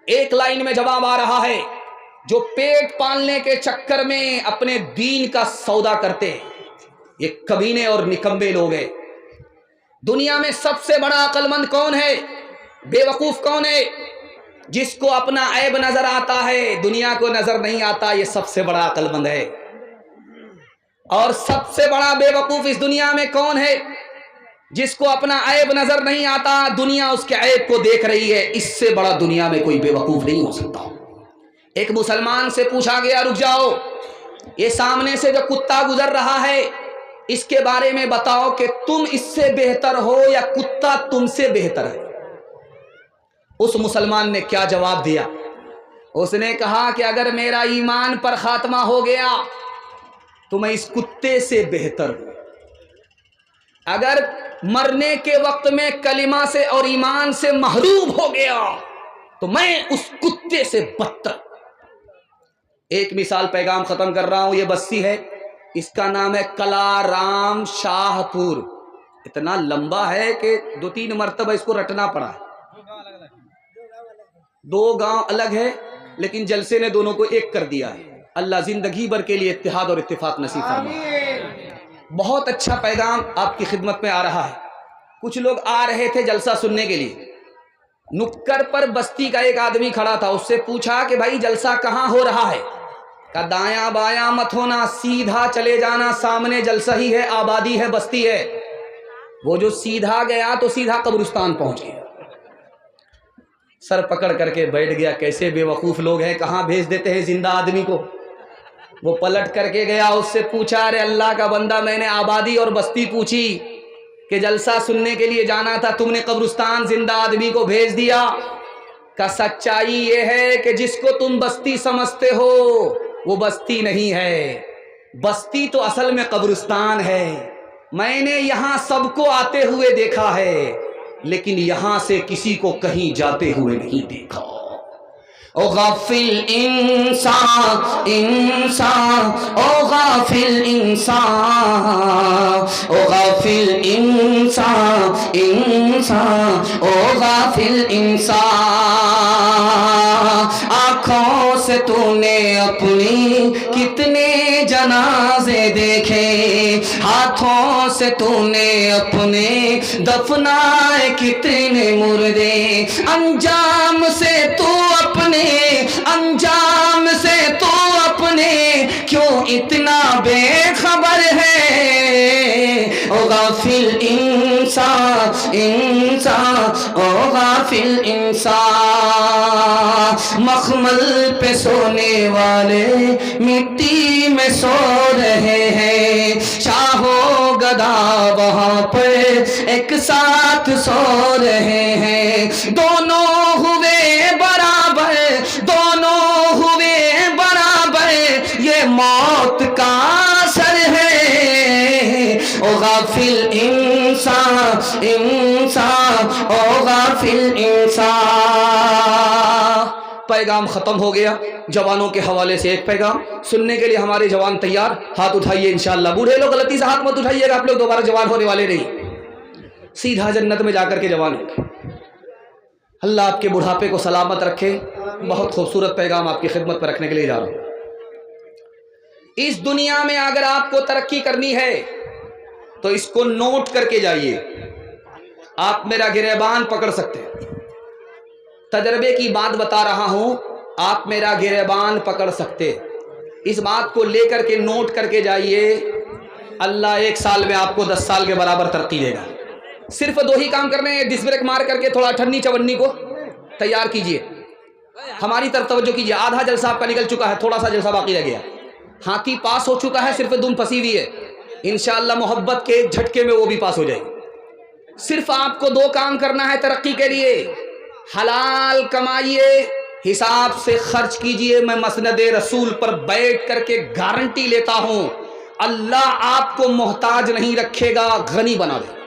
ایک لائن میں جواب آ رہا ہے، جو پیٹ پالنے کے چکر میں اپنے دین کا سودا کرتے ہیں، یہ کمینے اور نکمبے لوگ ہیں۔ دنیا میں سب سے بڑا عقل مند کون ہے؟ بے وقوف کون ہے؟ جس کو اپنا عیب نظر آتا ہے، دنیا کو نظر نہیں آتا، یہ سب سے بڑا عقل مند ہے۔ اور سب سے بڑا بے وقوف اس دنیا میں کون ہے؟ جس کو اپنا عیب نظر نہیں آتا، دنیا اس کے عیب کو دیکھ رہی ہے۔ اس سے بڑا دنیا میں کوئی بے وقوف نہیں ہو سکتا۔ ایک مسلمان سے پوچھا گیا، رک جاؤ، یہ سامنے سے جو کتا گزر رہا ہے اس کے بارے میں بتاؤ کہ تم اس سے بہتر ہو یا کتا تم سے بہتر ہے؟ اس مسلمان نے کیا جواب دیا؟ اس نے کہا کہ اگر میرا ایمان پر خاتمہ ہو گیا تو میں اس کتے سے بہتر ہوں، اگر مرنے کے وقت میں کلمہ سے اور ایمان سے محروم ہو گیا تو میں اس کتے سے بدتر۔ ایک مثال پیغام ختم کر رہا ہوں، یہ بستی ہے، اس کا نام ہے کلارام شاہ پور۔ اتنا لمبا ہے کہ 2-3 مرتبہ اس کو رٹنا پڑا ہے۔ 2 گاؤں الگ ہے لیکن جلسے نے دونوں کو ایک کر دیا ہے۔ اللہ زندگی بھر کے لیے اتحاد اور اتفاق نصیب فرمائے۔ بہت اچھا پیغام آپ کی خدمت میں آ رہا ہے۔ کچھ لوگ آ رہے تھے جلسہ سننے کے لیے، نکڑ پر بستی کا ایک آدمی کھڑا تھا، اس سے پوچھا کہ بھائی جلسہ کہاں ہو رہا ہے؟ کہ دایاں بایاں مت ہونا، سیدھا چلے جانا، سامنے جلسہ ہی ہے، آبادی ہے، بستی ہے۔ وہ جو سیدھا گیا تو سیدھا قبرستان پہنچ گیا، سر پکڑ کر کے بیٹھ گیا۔ کیسے بے وقوف لوگ ہیں، کہاں بھیج دیتے ہیں زندہ آدمی کو۔ وہ پلٹ کر کے گیا، اس سے پوچھا، ارے اللہ کا بندہ، میں نے آبادی اور بستی پوچھی کہ جلسہ سننے کے لیے جانا تھا، تم نے قبرستان زندہ آدمی کو بھیج دیا۔ کہ سچائی یہ ہے کہ جس کو تم بستی سمجھتے ہو وہ بستی نہیں ہے، بستی تو اصل میں قبرستان ہے۔ میں نے یہاں سب کو آتے ہوئے دیکھا ہے لیکن یہاں سے کسی کو کہیں جاتے ہوئے نہیں دیکھا۔ او غافل انسان انسان، او غافل انسان، او غافل انسان انسان، او غافل انسان۔ آنکھوں سے تو نے اپنی کتنے جنازے دیکھے، ہاتھوں سے تو نے اپنے دفنائے کتنے مردے، انجام سے تو اپنے انجام سے تو اپنے کیوں اتنا بے خبر ہے؟ او غافل انسان انسان، او غافل انسان۔ مخمل پہ سونے والے مٹی میں سو رہے ہیں، شاہ و گدا وہاں پر ایک ساتھ سو رہے ہیں، دونوں ہوئے برابر، دونوں ہوئے برابر، یہ موت کا اثر ہے۔ او غافل انسان انسان، او غافل انسان۔ پیغام ختم ہو گیا۔ جوانوں کے حوالے سے ایک پیغام سننے کے لیے ہمارے جوان تیار؟ ہاتھ اٹھائیے انشاءاللہ۔ بوڑھے لوگ غلطی سے ہاتھ مت اٹھائیے گا، آپ لوگ دوبارہ جوان ہونے والے نہیں، سیدھا جنت میں جا کر کے جوان ہوں گے۔ اللہ آپ کے بڑھاپے کو سلامت رکھے، بہت خوبصورت پیغام آپ کی خدمت پر رکھنے کے لیے جا رہا ہوں۔ اس دنیا میں اگر آپ کو ترقی کرنی ہے تو اس کو نوٹ کر کے جائیے۔ آپ میرا گریبان پکڑ سکتے ہیں، تجربے کی بات بتا رہا ہوں، آپ میرا گریبان پکڑ سکتے، اس بات کو لے کر کے نوٹ کر کے جائیے۔ اللہ 1 سال میں آپ کو 10 سال کے برابر ترقی دے گا۔ صرف 2 ہی کام کرنے ہیں، ڈس بریک مار کر کے تھوڑا 58 کو تیار کیجئے، ہماری طرف توجہ کیجئے۔ آدھا جلسہ آپ کا نکل چکا ہے، تھوڑا سا جلسہ باقی رہ گیا، ہاتھی پاس ہو چکا ہے، صرف دم پھنسی ہوئی ہے، انشاءاللہ محبت کے جھٹکے میں وہ بھی پاس ہو جائے گی۔ صرف آپ کو 2 کام کرنا ہے ترقی کے لیے، حلال کمائیے، حساب سے خرچ کیجئے۔ میں مسند رسول پر بیٹھ کر کے گارنٹی لیتا ہوں، اللہ آپ کو محتاج نہیں رکھے گا، غنی بنا دے گا۔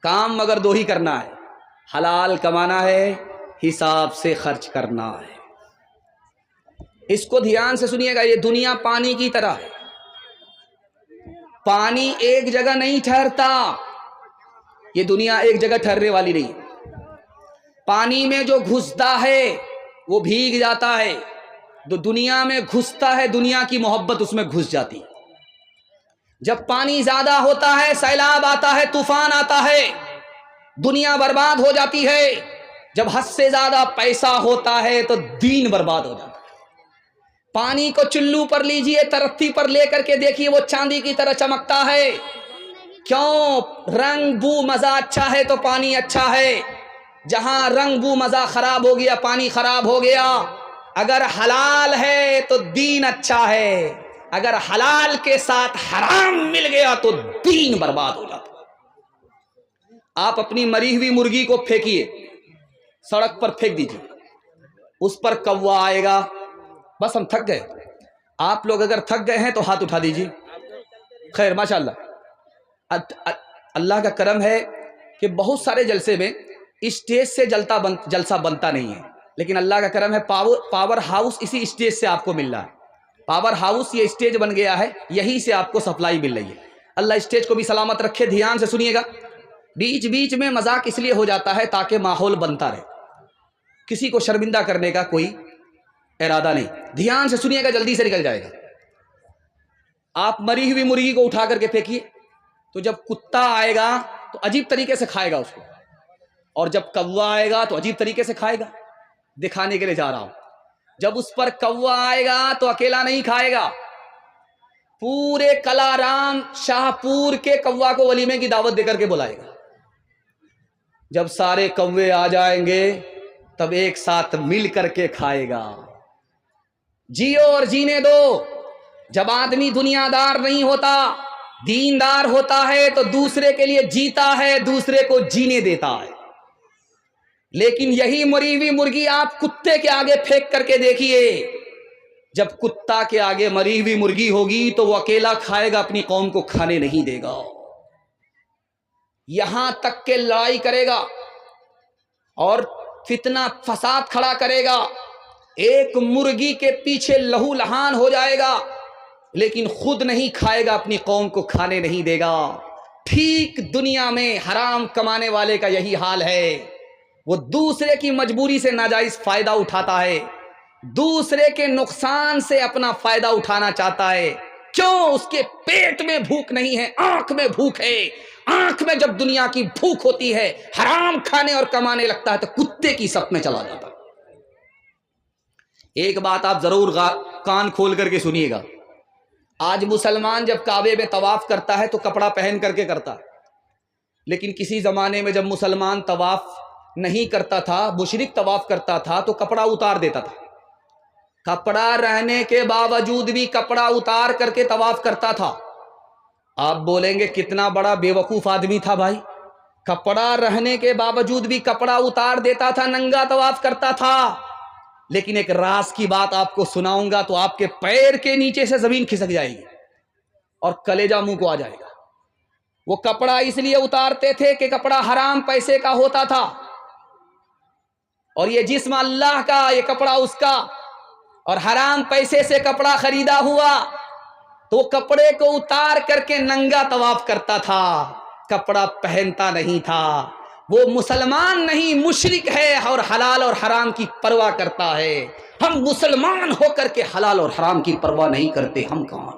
کام مگر 2 ہی کرنا ہے، حلال کمانا ہے، حساب سے خرچ کرنا ہے۔ اس کو دھیان سے سنیے گا، یہ دنیا پانی کی طرح ہے، پانی ایک جگہ نہیں ٹھہرتا، یہ دنیا ایک جگہ ٹھہرنے والی نہیں۔ پانی میں جو گھستا ہے وہ بھیگ جاتا ہے، جو دنیا میں گھستا ہے دنیا کی محبت اس میں گھس جاتی ہے۔ جب پانی زیادہ ہوتا ہے سیلاب آتا ہے، طوفان آتا ہے، دنیا برباد ہو جاتی ہے۔ جب حد سے زیادہ پیسہ ہوتا ہے تو دین برباد ہو جاتا ہے۔ پانی کو چلو پر لیجئے، ترقی پر لے کر کے دیکھیے، وہ چاندی کی طرح چمکتا ہے۔ کیوں؟ رنگ بو مزہ اچھا ہے تو پانی اچھا ہے، جہاں رنگ بو مزہ خراب ہو گیا پانی خراب ہو گیا۔ اگر حلال ہے تو دین اچھا ہے، اگر حلال کے ساتھ حرام مل گیا تو دین برباد ہو جاتا۔ آپ اپنی مری ہوئی مرغی کو پھینکیے، سڑک پر پھینک دیجیے، اس پر کوا آئے گا۔ بس ہم تھک گئے، آپ لوگ اگر تھک گئے ہیں تو ہاتھ اٹھا دیجیے۔ خیر ماشاءاللہ، اللہ کا کرم ہے کہ بہت سارے جلسے میں اسٹیج سے جلسہ بنتا نہیں ہے، لیکن اللہ کا کرم ہے پاور ہاؤس اسی اسٹیج سے آپ کو مل رہا ہے۔ پاور ہاؤس یہ اسٹیج بن گیا ہے، یہی سے آپ کو سپلائی مل رہی ہے۔ اللہ اسٹیج کو بھی سلامت رکھے۔ دھیان سے سنیے گا، بیچ بیچ میں مذاق اس لیے ہو جاتا ہے تاکہ ماحول بنتا رہے، کسی کو شرمندہ کرنے کا کوئی ارادہ نہیں۔ دھیان سے سنیے گا، جلدی سے نکل جائے گا۔ آپ مری ہوئی مرغی کو اٹھا کر کے پھینکیے، تو جب کتا آئے گا تو عجیب طریقے سے کھائے گا اس کو، اور جب کوا آئے گا تو عجیب طریقے سے کھائے گا۔ دکھانے کے لیے جا رہا ہوں، جب اس پر کوا آئے گا تو اکیلا نہیں کھائے گا، پورے کلارام شاہ پور کے کوا کو ولیمے کی دعوت دے کر کے بلائے گا۔ جب سارے کوے آ جائیں گے تب ایک ساتھ مل کر کے کھائے گا۔ جیو اور جینے دو۔ جب آدمی دنیا دار نہیں ہوتا، دیندار ہوتا ہے تو دوسرے کے لیے جیتا ہے، دوسرے کو جینے دیتا ہے۔ لیکن یہی مری ہوئی مرغی آپ کتے کے آگے پھینک کر کے دیکھیے، جب کتا کے آگے مری ہوئی مرغی ہوگی تو وہ اکیلا کھائے گا، اپنی قوم کو کھانے نہیں دے گا، یہاں تک کہ لڑائی کرے گا اور فتنہ فساد کھڑا کرے گا، ایک مرغی کے پیچھے لہو لہان ہو جائے گا، لیکن خود نہیں کھائے گا، اپنی قوم کو کھانے نہیں دے گا۔ ٹھیک دنیا میں حرام کمانے والے کا یہی حال ہے، وہ دوسرے کی مجبوری سے ناجائز فائدہ اٹھاتا ہے، دوسرے کے نقصان سے اپنا فائدہ اٹھانا چاہتا ہے۔ کیوں؟ اس کے پیٹ میں بھوک نہیں ہے، آنکھ میں بھوک ہے۔ آنکھ میں جب دنیا کی بھوک ہوتی ہے، حرام کھانے اور کمانے لگتا ہے تو کتے کی صف میں چلا جاتا ہے۔ ایک بات آپ ضرور کان کھول کر کے سنیے گا، آج مسلمان جب کعبے میں طواف کرتا ہے تو کپڑا پہن کر کے کرتا ہے، لیکن کسی زمانے میں جب مسلمان طواف نہیں کرتا تھا، مشرک طواف کرتا تھا تو کپڑا اتار دیتا تھا، کپڑا رہنے کے باوجود بھی کپڑا اتار کر کے طواف کرتا تھا۔ آپ بولیں گے کتنا بڑا بے وقوف آدمی تھا بھائی، کپڑا رہنے کے باوجود بھی کپڑا اتار دیتا تھا، ننگا طواف کرتا تھا۔ لیکن ایک راز کی بات آپ کو سناؤں گا تو آپ کے پیر کے نیچے سے زمین کھسک جائے گی اور کلیجہ منہ کو آ جائے گا۔ وہ کپڑا اس لیے اتارتے تھے کہ کپڑا حرام پیسے کا ہوتا تھا، اور یہ جسم اللہ کا، یہ کپڑا اس کا، اور حرام پیسے سے کپڑا خریدا ہوا تو وہ کپڑے کو اتار کر کے ننگا طواف کرتا تھا، کپڑا پہنتا نہیں تھا۔ وہ مسلمان نہیں مشرک ہے اور حلال اور حرام کی پرواہ کرتا ہے. ہم مسلمان ہو کر کے حلال اور حرام کی پرواہ نہیں کرتے. ہم کہاں؟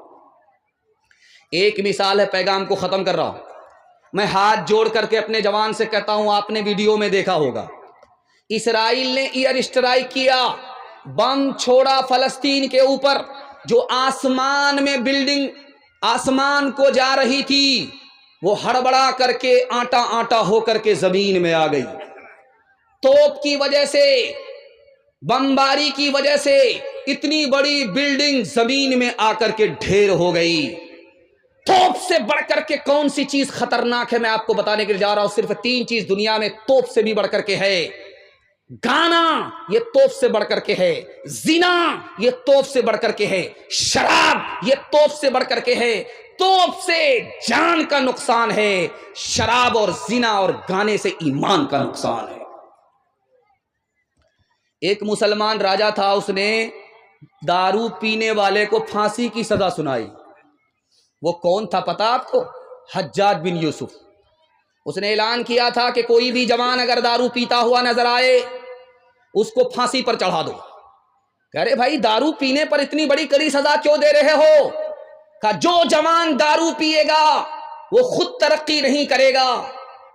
ایک مثال ہے، پیغام کو ختم کر رہا ہوں. میں ہاتھ جوڑ کر کے اپنے جوان سے کہتا ہوں، آپ نے ویڈیو میں دیکھا ہوگا، اسرائیل نے ایئر اسٹرائک کیا، بم چھوڑا فلسطین کے اوپر، جو آسمان میں بلڈنگ آسمان کو جا رہی تھی وہ ہڑبڑا کر کے آٹا آٹا ہو کر کے زمین میں آ گئی. توپ کی وجہ سے، بمباری کی وجہ سے اتنی بڑی بلڈنگ زمین میں آ کر کے ڈھیر ہو گئی. توپ سے بڑھ کر کے کون سی چیز خطرناک ہے میں آپ کو بتانے کے لیے جا رہا ہوں. صرف 3 چیز دنیا میں توپ سے بھی بڑھ کر کے ہے. گانا یہ توپ سے بڑھ کر کے ہے، زنا یہ توپ سے بڑھ کر کے ہے، شراب یہ توپ سے بڑھ کر کے ہے. توپ سے جان کا نقصان ہے، شراب اور زنا اور گانے سے ایمان کا نقصان ہے. ایک مسلمان راجا تھا، اس نے دارو پینے والے کو پھانسی کی سزا سنائی. وہ کون تھا پتا آپ کو؟ حجاج بن یوسف. اس نے اعلان کیا تھا کہ کوئی بھی جوان اگر دارو پیتا ہوا نظر آئے اس کو پھانسی پر چڑھا دو. کہہ رہے بھائی دارو پینے پر اتنی بڑی کڑی سزا کیوں دے رہے ہو؟ کہ جو جوان دارو پیے گا وہ خود ترقی نہیں کرے گا،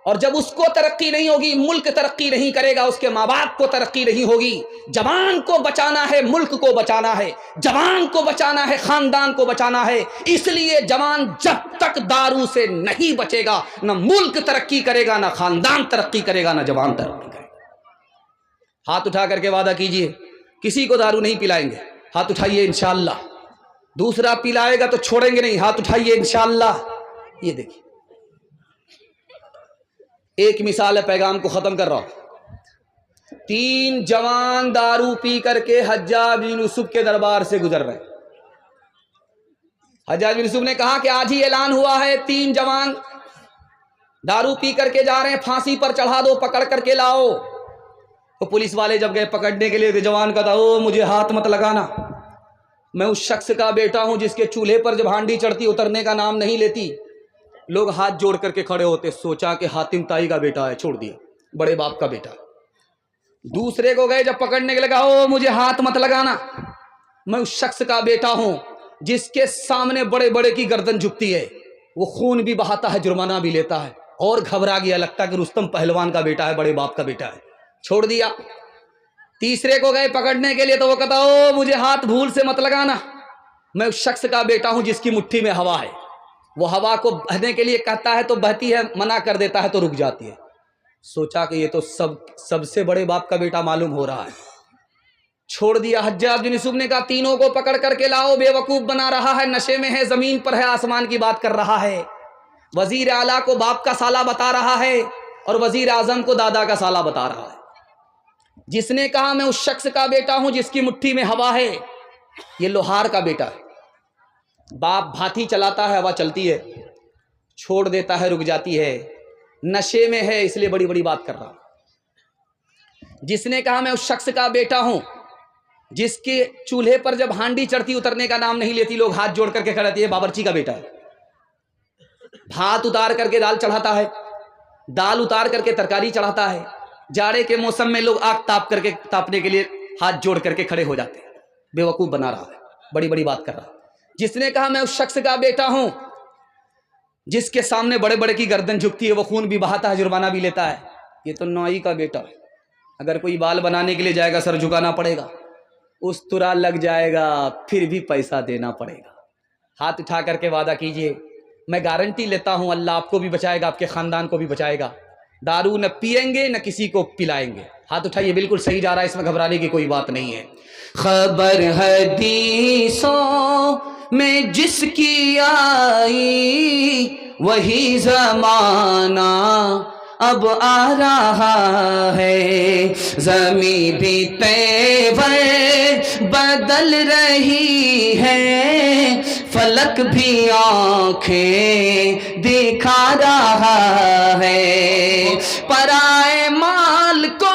اور جب اس کو ترقی نہیں ہوگی ملک ترقی نہیں کرے گا، اس کے ماں باپ کو ترقی نہیں ہوگی. جوان کو بچانا ہے، ملک کو بچانا ہے، جوان کو بچانا ہے، خاندان کو بچانا ہے. اس لیے جوان جب تک دارو سے نہیں بچے گا نہ ملک ترقی کرے گا، نہ خاندان ترقی کرے گا، نہ جوان ترقی کرے گا. ہاتھ اٹھا کر کے وعدہ کیجئے کسی کو دارو نہیں پلائیں گے. ہاتھ اٹھائیے انشاءاللہ. دوسرا پلائے گا تو چھوڑیں گے نہیں. ہاتھ اٹھائیے انشاءاللہ. یہ دیکھیے ایک مثال ہے، پیغام کو ختم کر رہا ہوں. 3 جوان دارو پی کر کے حجاج بن یوسف کے دربار سے گزر رہے. حجاج بن یوسف نے کہا کہ آج ہی اعلان ہوا ہے 3 جوان دارو پی کر کے جا رہے ہیں، پھانسی پر چڑھا دو، پکڑ کر کے لاؤ. تو پولیس والے جب گئے پکڑنے کے لیے تو جوان کہا او مجھے ہاتھ مت لگانا، میں اس شخص کا بیٹا ہوں جس کے چولہے پر جب ہانڈی چڑھتی اترنے کا نام نہیں لیتی. لوگ ہاتھ جوڑ کر کے کھڑے ہوتے. سوچا کہ حاتم تائی کا بیٹا ہے، چھوڑ دیا، بڑے باپ کا بیٹا. دوسرے کو گئے جب پکڑنے کے لگا او مجھے ہاتھ مت لگانا، میں اس شخص کا بیٹا ہوں جس کے سامنے بڑے بڑے کی گردن جھکتی ہے، وہ خون بھی بہاتا ہے، جرمانہ بھی لیتا ہے. اور گھبرا گیا، لگتا کہ رستم پہلوان کا بیٹا ہے، بڑے باپ کا بیٹا ہے، چھوڑ دیا. تیسرے کو گئے پکڑنے کے لیے تو وہ کہتا او مجھے ہاتھ بھول سے مت لگانا، میں اس شخص کا بیٹا ہوں جس کی مٹھی میں ہوا ہے. وہ ہوا کو بہنے کے لیے کہتا ہے تو بہتی ہے، منع کر دیتا ہے تو رک جاتی ہے. سوچا کہ یہ تو سب سے بڑے باپ کا بیٹا معلوم ہو رہا ہے، چھوڑ دیا. حجاج بن یوسف نے کہا تینوں کو پکڑ کر کے لاؤ، بے وقوف بنا رہا ہے، نشے میں ہے، زمین پر ہے، آسمان کی بات کر رہا ہے. وزیر اعلیٰ کو باپ کا سالہ بتا رہا ہے اور وزیر اعظم کو دادا کا سالہ بتا رہا ہے. جس نے کہا میں اس شخص کا بیٹا ہوں جس کی مٹھی میں ہوا ہے، یہ لوہار کا بیٹا ہے. باپ بھاتی چلاتا ہے، ہوا چلتی ہے، چھوڑ دیتا ہے، رک جاتی ہے، نشے میں ہے اس لیے بڑی بڑی بات کر رہا. جس نے کہا میں اس شخص کا بیٹا ہوں جس کے چولہے پر جب ہانڈی چڑھتی اترنے کا نام نہیں لیتی، لوگ ہاتھ جوڑ کر کے کھڑے تھے، باورچی کا بیٹا ہے. بھات اتار کر کے دال چڑھاتا ہے، دال اتار کر کے ترکاری چڑھاتا ہے. جاڑے کے موسم میں لوگ آگ تاپنے کے لیے ہاتھ جوڑ کر کے کھڑے ہو جاتے ہیں. بے وقوف بنا رہا ہے، بڑی بڑی بات کر رہا ہے. جس نے کہا میں اس شخص کا بیٹا ہوں جس کے سامنے بڑے بڑے کی گردن جھکتی ہے، وہ خون بھی بہاتا ہے، جرمانہ بھی لیتا ہے، یہ تو نائی کا بیٹا ہے. اگر کوئی بال بنانے کے لیے جائے گا سر جھکانا پڑے گا، استرا لگ جائے گا، پھر بھی پیسہ دینا پڑے گا. ہاتھ اٹھا کر کے وعدہ کیجئے، میں گارنٹی لیتا ہوں اللہ آپ کو بھی بچائے گا، آپ کے خاندان کو بھی بچائے گا. دارو نہ پیئیں گے نہ کسی کو پلائیں گے. ہاتھ اٹھائیے، بالکل صحیح جا رہا ہے، اس میں گھبرانے کی کوئی بات نہیں ہے. خبر حدیثوں میں جس کی آئی وہی زمانہ اب آ رہا ہے. زمین بھی تیور بدل رہی ہے، فلک بھی آنکھیں دکھا رہا ہے. پرائے مال کو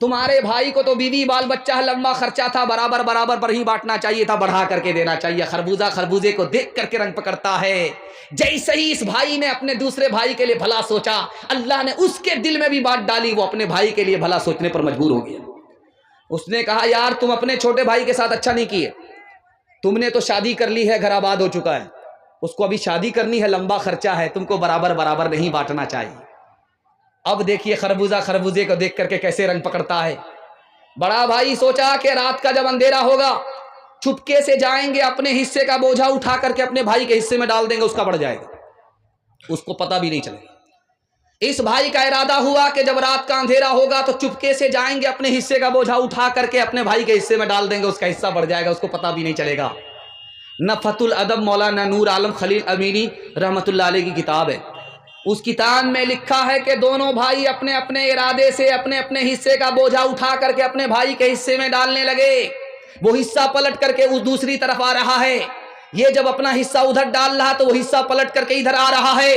تمہارے بھائی کو تو بیوی بال بچہ لمبا خرچہ تھا، برابر برابر پر ہی بانٹنا چاہیے تھا، بڑھا کر کے دینا چاہیے۔ خربوزہ خربوزے کو دیکھ کر کے رنگ پکڑتا ہے۔ جیسے ہی اس بھائی نے اپنے دوسرے بھائی کے لیے بھلا سوچا، اللہ نے اس کے دل میں بھی بات ڈالی، وہ اپنے بھائی کے لیے بھلا سوچنے پر مجبور ہو گیا۔ اس نے کہا یار تم اپنے چھوٹے بھائی کے ساتھ اچھا نہیں کیے، تم نے تو شادی کر لی ہے، گھر آباد ہو چکا ہے، اس کو ابھی شادی کرنی ہے، لمبا خرچہ ہے، تم کو برابر برابر نہیں بانٹنا چاہیے۔ اب دیکھیے خربوزہ خربوزے کو دیکھ کر کے کیسے رنگ پکڑتا ہے۔ بڑا بھائی سوچا کہ رات کا جب اندھیرا ہوگا چھپکے سے جائیں گے، اپنے حصے کا بوجھا اٹھا کر کے اپنے بھائی کے حصے میں ڈال دیں گے، اس کا بڑھ جائے گا، اس کو پتہ بھی نہیں چلے گا۔ اس بھائی کا ارادہ ہوا کہ جب رات کا اندھیرا ہوگا تو چپکے سے جائیں گے، اپنے حصے کا بوجھا اٹھا کر کے اپنے بھائی کے حصے میں ڈال دیں گے، اس کا حصہ بڑھ جائے گا، اس کو پتہ بھی نہیں چلے گا۔ نفحۃ الادب مولانا نور عالم خلیل امینی رحمۃ اللہ علیہ کی کتاب ہے، اس کتاب میں لکھا ہے کہ دونوں بھائی اپنے اپنے ارادے سے اپنے اپنے حصے کا بوجھا اٹھا کر کے اپنے بھائی کے حصے میں ڈالنے لگے۔ وہ حصہ پلٹ کر کے اس دوسری طرف آ رہا ہے، یہ جب اپنا حصہ ادھر ڈال رہا تو وہ حصہ پلٹ کر کے ادھر آ رہا ہے۔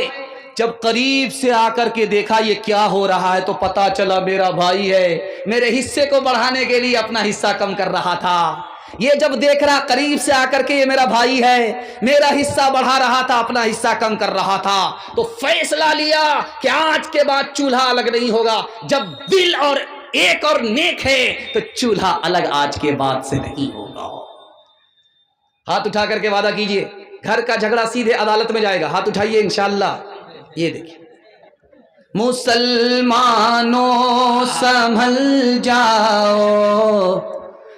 جب قریب سے آ کر کے دیکھا یہ کیا ہو رہا ہے تو پتا چلا میرا بھائی ہے، میرے حصے کو بڑھانے کے لیے اپنا حصہ کم کر رہا تھا۔ یہ جب دیکھ رہا قریب سے آ کر کے یہ میرا بھائی ہے، میرا حصہ بڑھا رہا تھا، اپنا حصہ کم کر رہا تھا، تو فیصلہ لیا کہ آج کے بعد چولہا الگ نہیں ہوگا۔ جب دل اور ایک اور نیک ہے تو چولہا الگ آج کے بعد سے نہیں ہوگا۔ ہاتھ اٹھا کر کے وعدہ کیجئے، گھر کا جھگڑا سیدھے عدالت میں جائے گا، ہاتھ اٹھائیے انشاءاللہ۔ یہ دیکھیں مسلمانوں سنبھل جاؤ،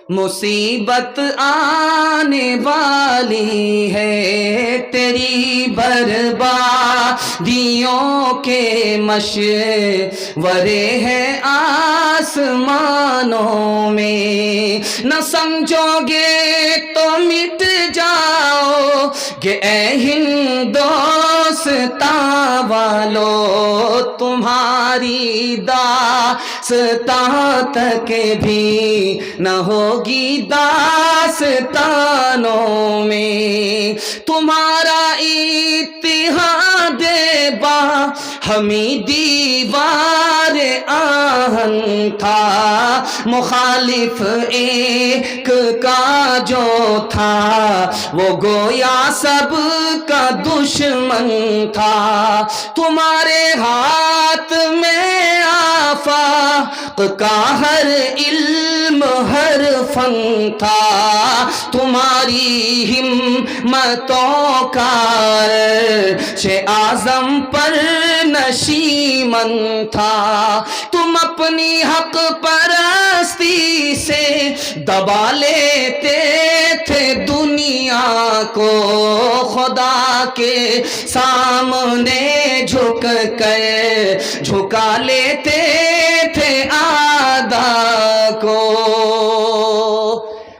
مصیبت آنے والی ہے، تیری بربادیوں کے مشورے ہیں آسمانوں میں، نہ سمجھو گے تو مٹ جاؤ گے اے ہندوستاں والو، تمہاری داستان تک بھی نہ ہوگی داستانوں میں، تمہارا اتحاد با ہمیں دیوار آہن تھا، مخالف ایک کا جو تھا وہ گویا سب کا دشمن تھا، تمہارے ہاتھ میں آفاق کا ہر علم ہر فن تھا، تمہاری ہمتوں کا عرش اعظم پر نشیمن تھا، تم اپنی حق پرستی سے دبا لیتے تھے دنیا کو، خدا کے سامنے جھک کر جھکا لیتے تھے اعداء کو۔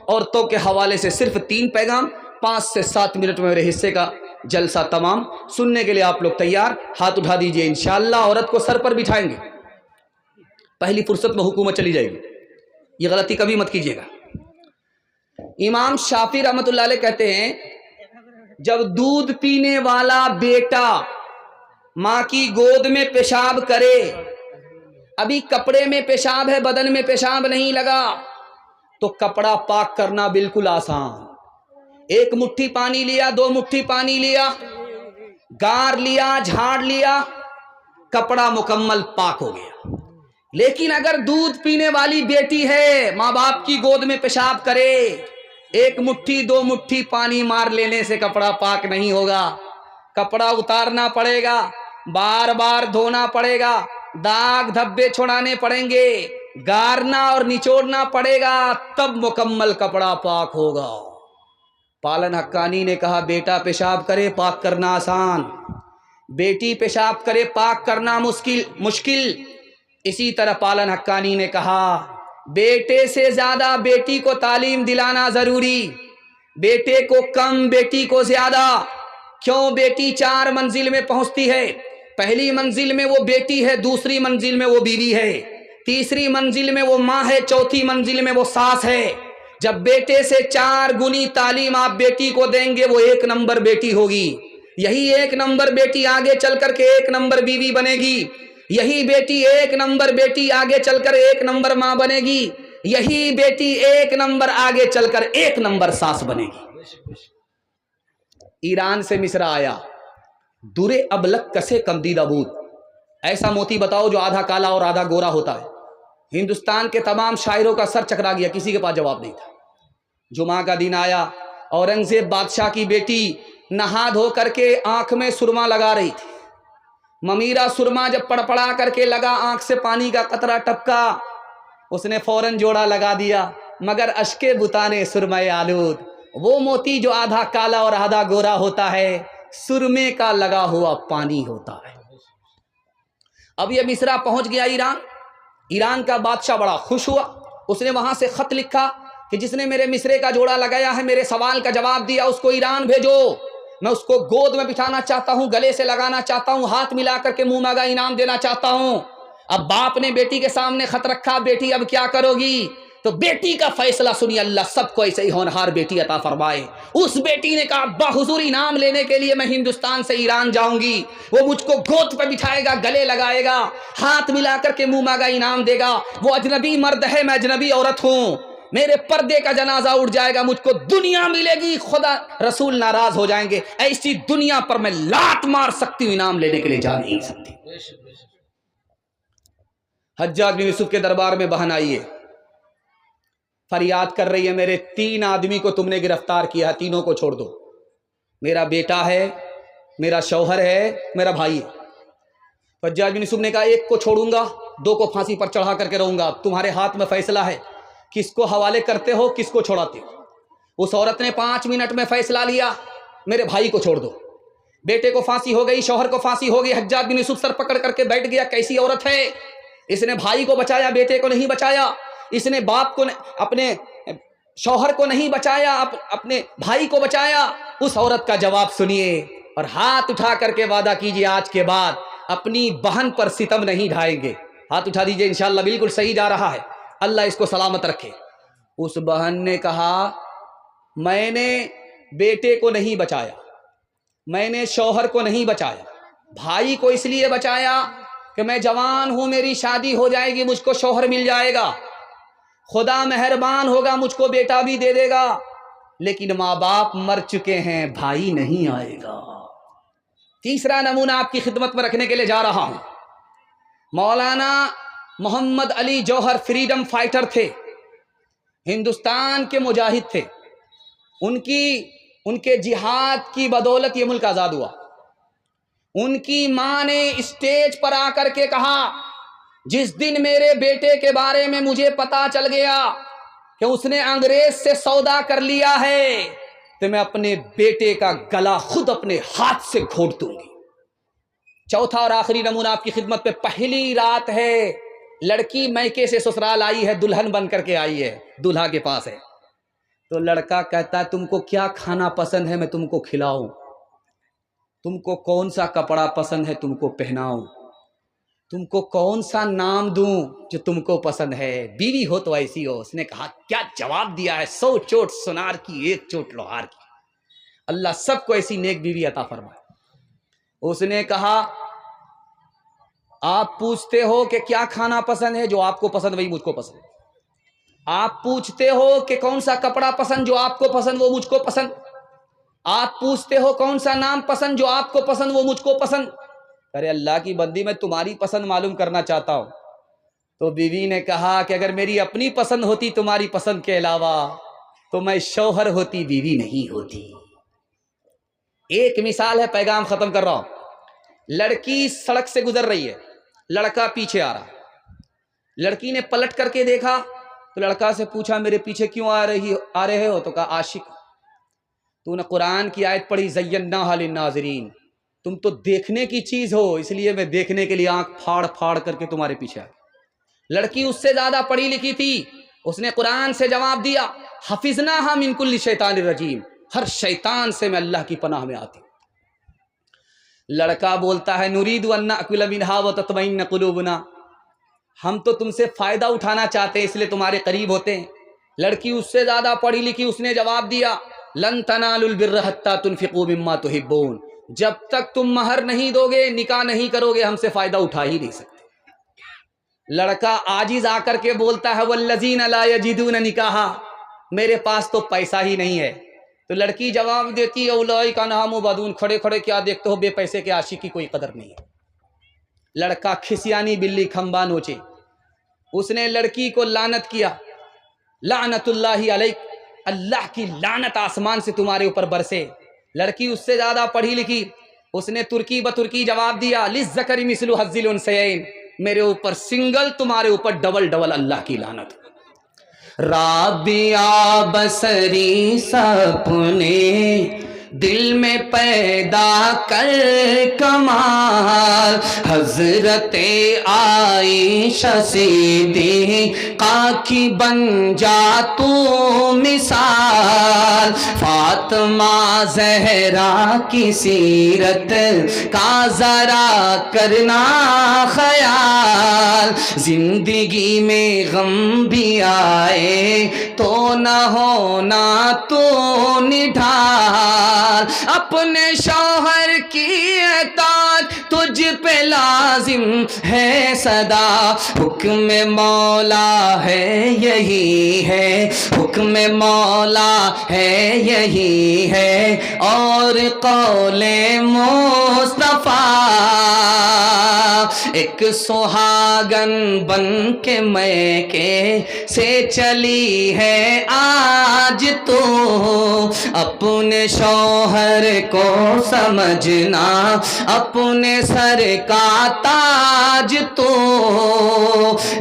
عورتوں کے حوالے سے صرف 3 پیغام، 5 سے 7 منٹ میں میرے حصے کا جلسہ تمام۔ سننے کے لیے آپ لوگ تیار؟ ہاتھ اٹھا دیجئے انشاءاللہ۔ عورت کو سر پر بٹھائیں گے، پہلی فرصت میں حکومت چلی جائے گی، یہ غلطی کبھی مت کیجیے گا۔ امام شافعی رحمۃ اللہ علیہ کہتے ہیں جب دودھ پینے والا بیٹا ماں کی گود میں پیشاب کرے، ابھی کپڑے میں پیشاب ہے، بدن میں پیشاب نہیں لگا، تو کپڑا پاک کرنا بالکل آسان۔ 1 مٹھی پانی لیا، 2 مٹھی پانی لیا، گار لیا، جھاڑ لیا، کپڑا مکمل پاک ہو گیا۔ لیکن اگر دودھ پینے والی بیٹی ہے، ماں باپ کی گود میں پیشاب کرے، 1 مٹھی 2 مٹھی پانی مار لینے سے کپڑا پاک نہیں ہوگا، کپڑا اتارنا پڑے گا، بار بار دھونا پڑے گا، داغ دھبے چھوڑانے پڑیں گے، گارنا اور نچوڑنا پڑے گا، تب مکمل کپڑا پاک ہوگا۔ پالن حقانی نے کہا بیٹا پیشاب کرے پاک کرنا آسان، بیٹی پیشاب کرے پاک کرنا مشکل۔ اسی طرح پالن حقانی نے کہا بیٹے سے زیادہ بیٹی کو تعلیم دلانا ضروری، بیٹے کو کم بیٹی کو زیادہ۔ کیوں؟ بیٹی 4 منزل میں پہنچتی ہے، پہلی منزل میں وہ بیٹی ہے، دوسری منزل میں وہ بیوی ہے، تیسری منزل میں وہ ماں ہے، چوتھی منزل میں وہ ساس ہے۔ جب بیٹے سے 4 گنی تعلیم آپ بیٹی کو دیں گے وہ 1 نمبر بیٹی ہوگی، یہی 1 نمبر بیٹی آگے چل کر کے 1 نمبر بیوی بنے گی۔ یہی بیٹی ایک نمبر بیٹی آگے چل کر ایک نمبر ماں بنے گی، یہی بیٹی ایک نمبر آگے چل کر ایک نمبر ساس بنے گی۔ ایران سے مصر آیا، درے ابلک کسے کمدیدہ بود، ایسا موتی بتاؤ جو آدھا کالا اور آدھا گورا ہوتا ہے۔ ہندوستان کے تمام شاعروں کا سر چکرا گیا، کسی کے پاس جواب نہیں تھا۔ جمعہ کا دن آیا، اورنگزیب بادشاہ کی بیٹی نہا دھو کر کے آنکھ میں سرما لگا رہی تھی۔ ممیرا سرما جب پڑپڑا کر کے لگا، آنکھ سے پانی کا قطرہ ٹپکا، اس نے فوراً جوڑا لگا دیا، مگر اشکے بتانے سرمے آلود، وہ موتی جو آدھا کالا اور آدھا گورا ہوتا ہے، سرمے کا لگا ہوا پانی ہوتا ہے۔ اب یہ مصرا پہنچ گیا ایران، ایران کا بادشاہ بڑا خوش ہوا، اس نے وہاں سے خط لکھا کہ جس نے میرے مصرے کا جوڑا لگایا ہے، میرے سوال کا جواب دیا، اس کو ایران بھیجو، میں اس کو گود میں بٹھانا چاہتا ہوں، گلے سے لگانا چاہتا ہوں، ہاتھ ملا کر کے منہ مانگا انعام دینا چاہتا ہوں۔ اب باپ نے بیٹی کے سامنے خط رکھا، بیٹی اب کیا کرو گی؟ تو بیٹی کا فیصلہ سنی، اللہ سب کو ایسے ہی ہونہار بیٹی عطا فرمائے۔ اس بیٹی نے کہا ابا حضور انعام لینے کے لیے میں ہندوستان سے ایران جاؤں گی، وہ مجھ کو گود پہ بٹھائے گا، گلے لگائے گا، ہاتھ ملا کر کے منہ مانگا انعام دے گا، وہ اجنبی مرد ہے، میں اجنبی عورت ہوں، میرے پردے کا جنازہ اٹھ جائے گا، مجھ کو دنیا ملے گی، خدا رسول ناراض ہو جائیں گے، ایسی دنیا پر میں لات مار سکتی ہوں، انعام لینے کے لیے جا نہیں سکتی۔ حجاج بن یوسف کے دربار میں بہن آئی ہے، فریاد کر رہی ہے میرے 3 آدمی کو تم نے گرفتار کیا ہے، تینوں کو چھوڑ دو، میرا بیٹا ہے، میرا شوہر ہے، میرا بھائی ہے۔ حجاج بن یوسف نے کہا 1 کو چھوڑوں گا، 2 کو پھانسی پر چڑھا کر کے رہوں گا، تمہارے ہاتھ میں فیصلہ ہے، کس کو حوالے کرتے ہو، کس کو چھوڑاتے ہو۔ اس عورت نے 5 منٹ میں فیصلہ لیا، میرے بھائی کو چھوڑ دو۔ بیٹے کو پھانسی ہو گئی، شوہر کو پھانسی ہو گئی، حجاج بن یوسف سر پکڑ کر کے بیٹھ گیا، کیسی عورت ہے، اس نے بھائی کو بچایا، بیٹے کو نہیں بچایا، اس نے باپ کو، اپنے شوہر کو نہیں بچایا، اپنے بھائی کو بچایا۔ اس عورت کا جواب سنیے اور ہاتھ اٹھا کر کے وعدہ کیجئے آج کے بعد اپنی بہن پر ستم نہیں ڈھائیں گے۔ ہاتھ اٹھا دیجئے، انشاءاللہ بالکل صحیح جا رہا ہے، اللہ اس کو سلامت رکھے۔ اس بہن نے کہا میں نے بیٹے کو نہیں بچایا، میں نے شوہر کو نہیں بچایا، بھائی کو اس لیے بچایا کہ میں جوان ہوں، میری شادی ہو جائے گی، مجھ کو شوہر مل جائے گا، خدا مہربان ہوگا، مجھ کو بیٹا بھی دے دے گا، لیکن ماں باپ مر چکے ہیں، بھائی نہیں آئے گا۔ تیسرا نمونہ آپ کی خدمت میں رکھنے کے لیے جا رہا ہوں۔ مولانا محمد علی جوہر فریڈم فائٹر تھے، ہندوستان کے مجاہد تھے، ان کے جہاد کی بدولت یہ ملک آزاد ہوا۔ ان کی ماں نے اسٹیج پر آ کر کے کہا جس دن میرے بیٹے کے بارے میں مجھے پتا چل گیا کہ اس نے انگریز سے سودا کر لیا ہے تو میں اپنے بیٹے کا گلا خود اپنے ہاتھ سے گھونٹ دوں گی۔ چوتھا اور آخری نمونہ آپ کی خدمت پہ، پہلی رات ہے، لڑکی میکے سے سسرال آئی ہے، دلہن بن کر کے آئی ہے، دولہا کے پاس ہے، تو لڑکا کہتا ہے تم کو کیا کھانا پسند ہے میں تم کو کھلاؤں، تم کو کون سا کپڑا پسند ہے تم کو پہناؤں، تم کو کون سا نام دوں جو تم کو پسند ہے، بیوی ہو تو ایسی ہو۔ اس نے کہا کیا جواب دیا ہے، 100 چوٹ سونار کی 1 چوٹ لوہار کی، اللہ سب کو ایسی نیک بیوی عطا فرمائے۔ اس نے کہا آپ پوچھتے ہو کہ کیا کھانا پسند ہے، جو آپ کو پسند وہی مجھ کو پسند، آپ پوچھتے ہو کہ کون سا کپڑا پسند، جو آپ کو پسند وہ مجھ کو پسند، آپ پوچھتے ہو کون سا نام پسند، جو آپ کو پسند وہ مجھ کو پسند۔ ارے اللہ کی بندی میں تمہاری پسند معلوم کرنا چاہتا ہوں۔ تو بیوی نے کہا کہ اگر میری اپنی پسند ہوتی تمہاری پسند کے علاوہ تو میں شوہر ہوتی، بیوی نہیں ہوتی۔ ایک مثال ہے، پیغام ختم کر رہا ہوں۔ لڑکی سڑک سے گزر رہی ہے، لڑکا پیچھے آ رہا، لڑکی نے پلٹ کر کے دیکھا تو لڑکا سے پوچھا میرے پیچھے کیوں آ رہے ہو، تو کہا عاشق، تو نے قرآن کی آیت پڑھی زیناھا للناظرین، تم تو دیکھنے کی چیز ہو، اس لیے میں دیکھنے کے لیے آنکھ پھاڑ پھاڑ کر کے تمہارے پیچھے آ گئی۔ لڑکی اس سے زیادہ پڑھی لکھی تھی، اس نے قرآن سے جواب دیا حفظناھا من کل شیطان الرجیم، ہر شیطان سے میں اللہ کی پناہ میں آتی ہوں۔ لڑکا بولتا ہے نرید ان ناکل منھا وتطمئن قلوبنا، ہم تو تم سے فائدہ اٹھانا چاہتے ہیں اس لیے تمہارے قریب ہوتے ہیں۔ لڑکی اس سے زیادہ پڑھی لکھی، اس نے جواب دیا لن تنالوا البر حتى تنفقوا مما تحبون، جب تک تم مہر نہیں دو گے، نکاح نہیں کرو گے، ہم سے فائدہ اٹھا ہی نہیں سکتے۔ لڑکا عاجز آ کر کے بولتا ہے والذین لا یجدون نکاحا، میرے پاس تو پیسہ ہی نہیں ہے. تو لڑکی جواب دیتی ہے اولئک عنہا مبعدون، کھڑے کھڑے کیا دیکھتے ہو، بے پیسے کے عاشق کی کوئی قدر نہیں ہے. لڑکا کھسیانی بلی کھمبا نوچے، اس نے لڑکی کو لعنت کیا، لعنت اللہ علیک، اللہ کی لعنت آسمان سے تمہارے اوپر برسے. لڑکی اس سے زیادہ پڑھی لکھی، اس نے ترکی بترکی جواب دیا للذکر مثل حظ الانثیین، میرے اوپر سنگل، تمہارے اوپر ڈبل ڈبل اللہ کی لعنت. رابعہ بصری سپنے دل میں پیدا کر کمال، حضرت عائشہ صدیقہ کی بن جا تو مثال، فاطمہ زہرا کی سیرت کا ذرا کرنا خیال، زندگی میں غم بھی آئے تو نہ ہونا تو نڈھال، اپنے شوہر کی اطاعت تجھ پہ لازم ہے صدا، حکم مولا ہے یہی ہے، حکم مولا ہے یہی ہے، اور قول مصطفیٰ. ایک سہاگن بن کے میکے سے چلی ہے آج تو، اپنے شوہر کو سمجھنا اپنے سر کا تاج تو،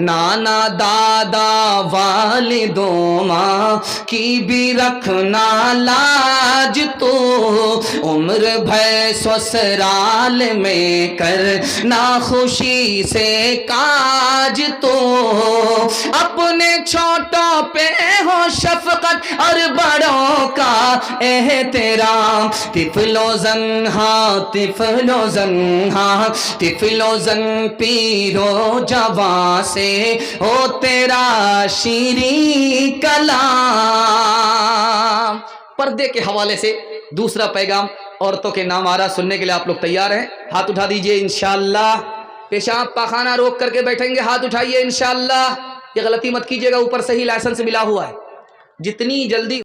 نانا دادا والدوں ماں کی بھی رکھنا لاج تو، عمر بھر سسرال میں کرنا خوشی سے کاج تو، اپنے چھوٹوں پہ ہو شفقت اور بڑوں کا احترام، طفل و زنہا طفل و زنہا طفل و زن پیر و جوان سے ہو تیرا شیریں کلام. پردے کے حوالے سے دوسرا پیغام عورتوں کے نام آ رہا، سننے کے لیے آپ لوگ تیار ہیں؟ ہاتھ اٹھا دیجئے انشاءاللہ. پیشاب پاخانہ روک کر کے بیٹھیں گے، ہاتھ اٹھائیے انشاءاللہ. یہ غلطی مت کیجیے گا، اوپر سے ہی لائسنس ملا ہوا ہے. جتنی جلدی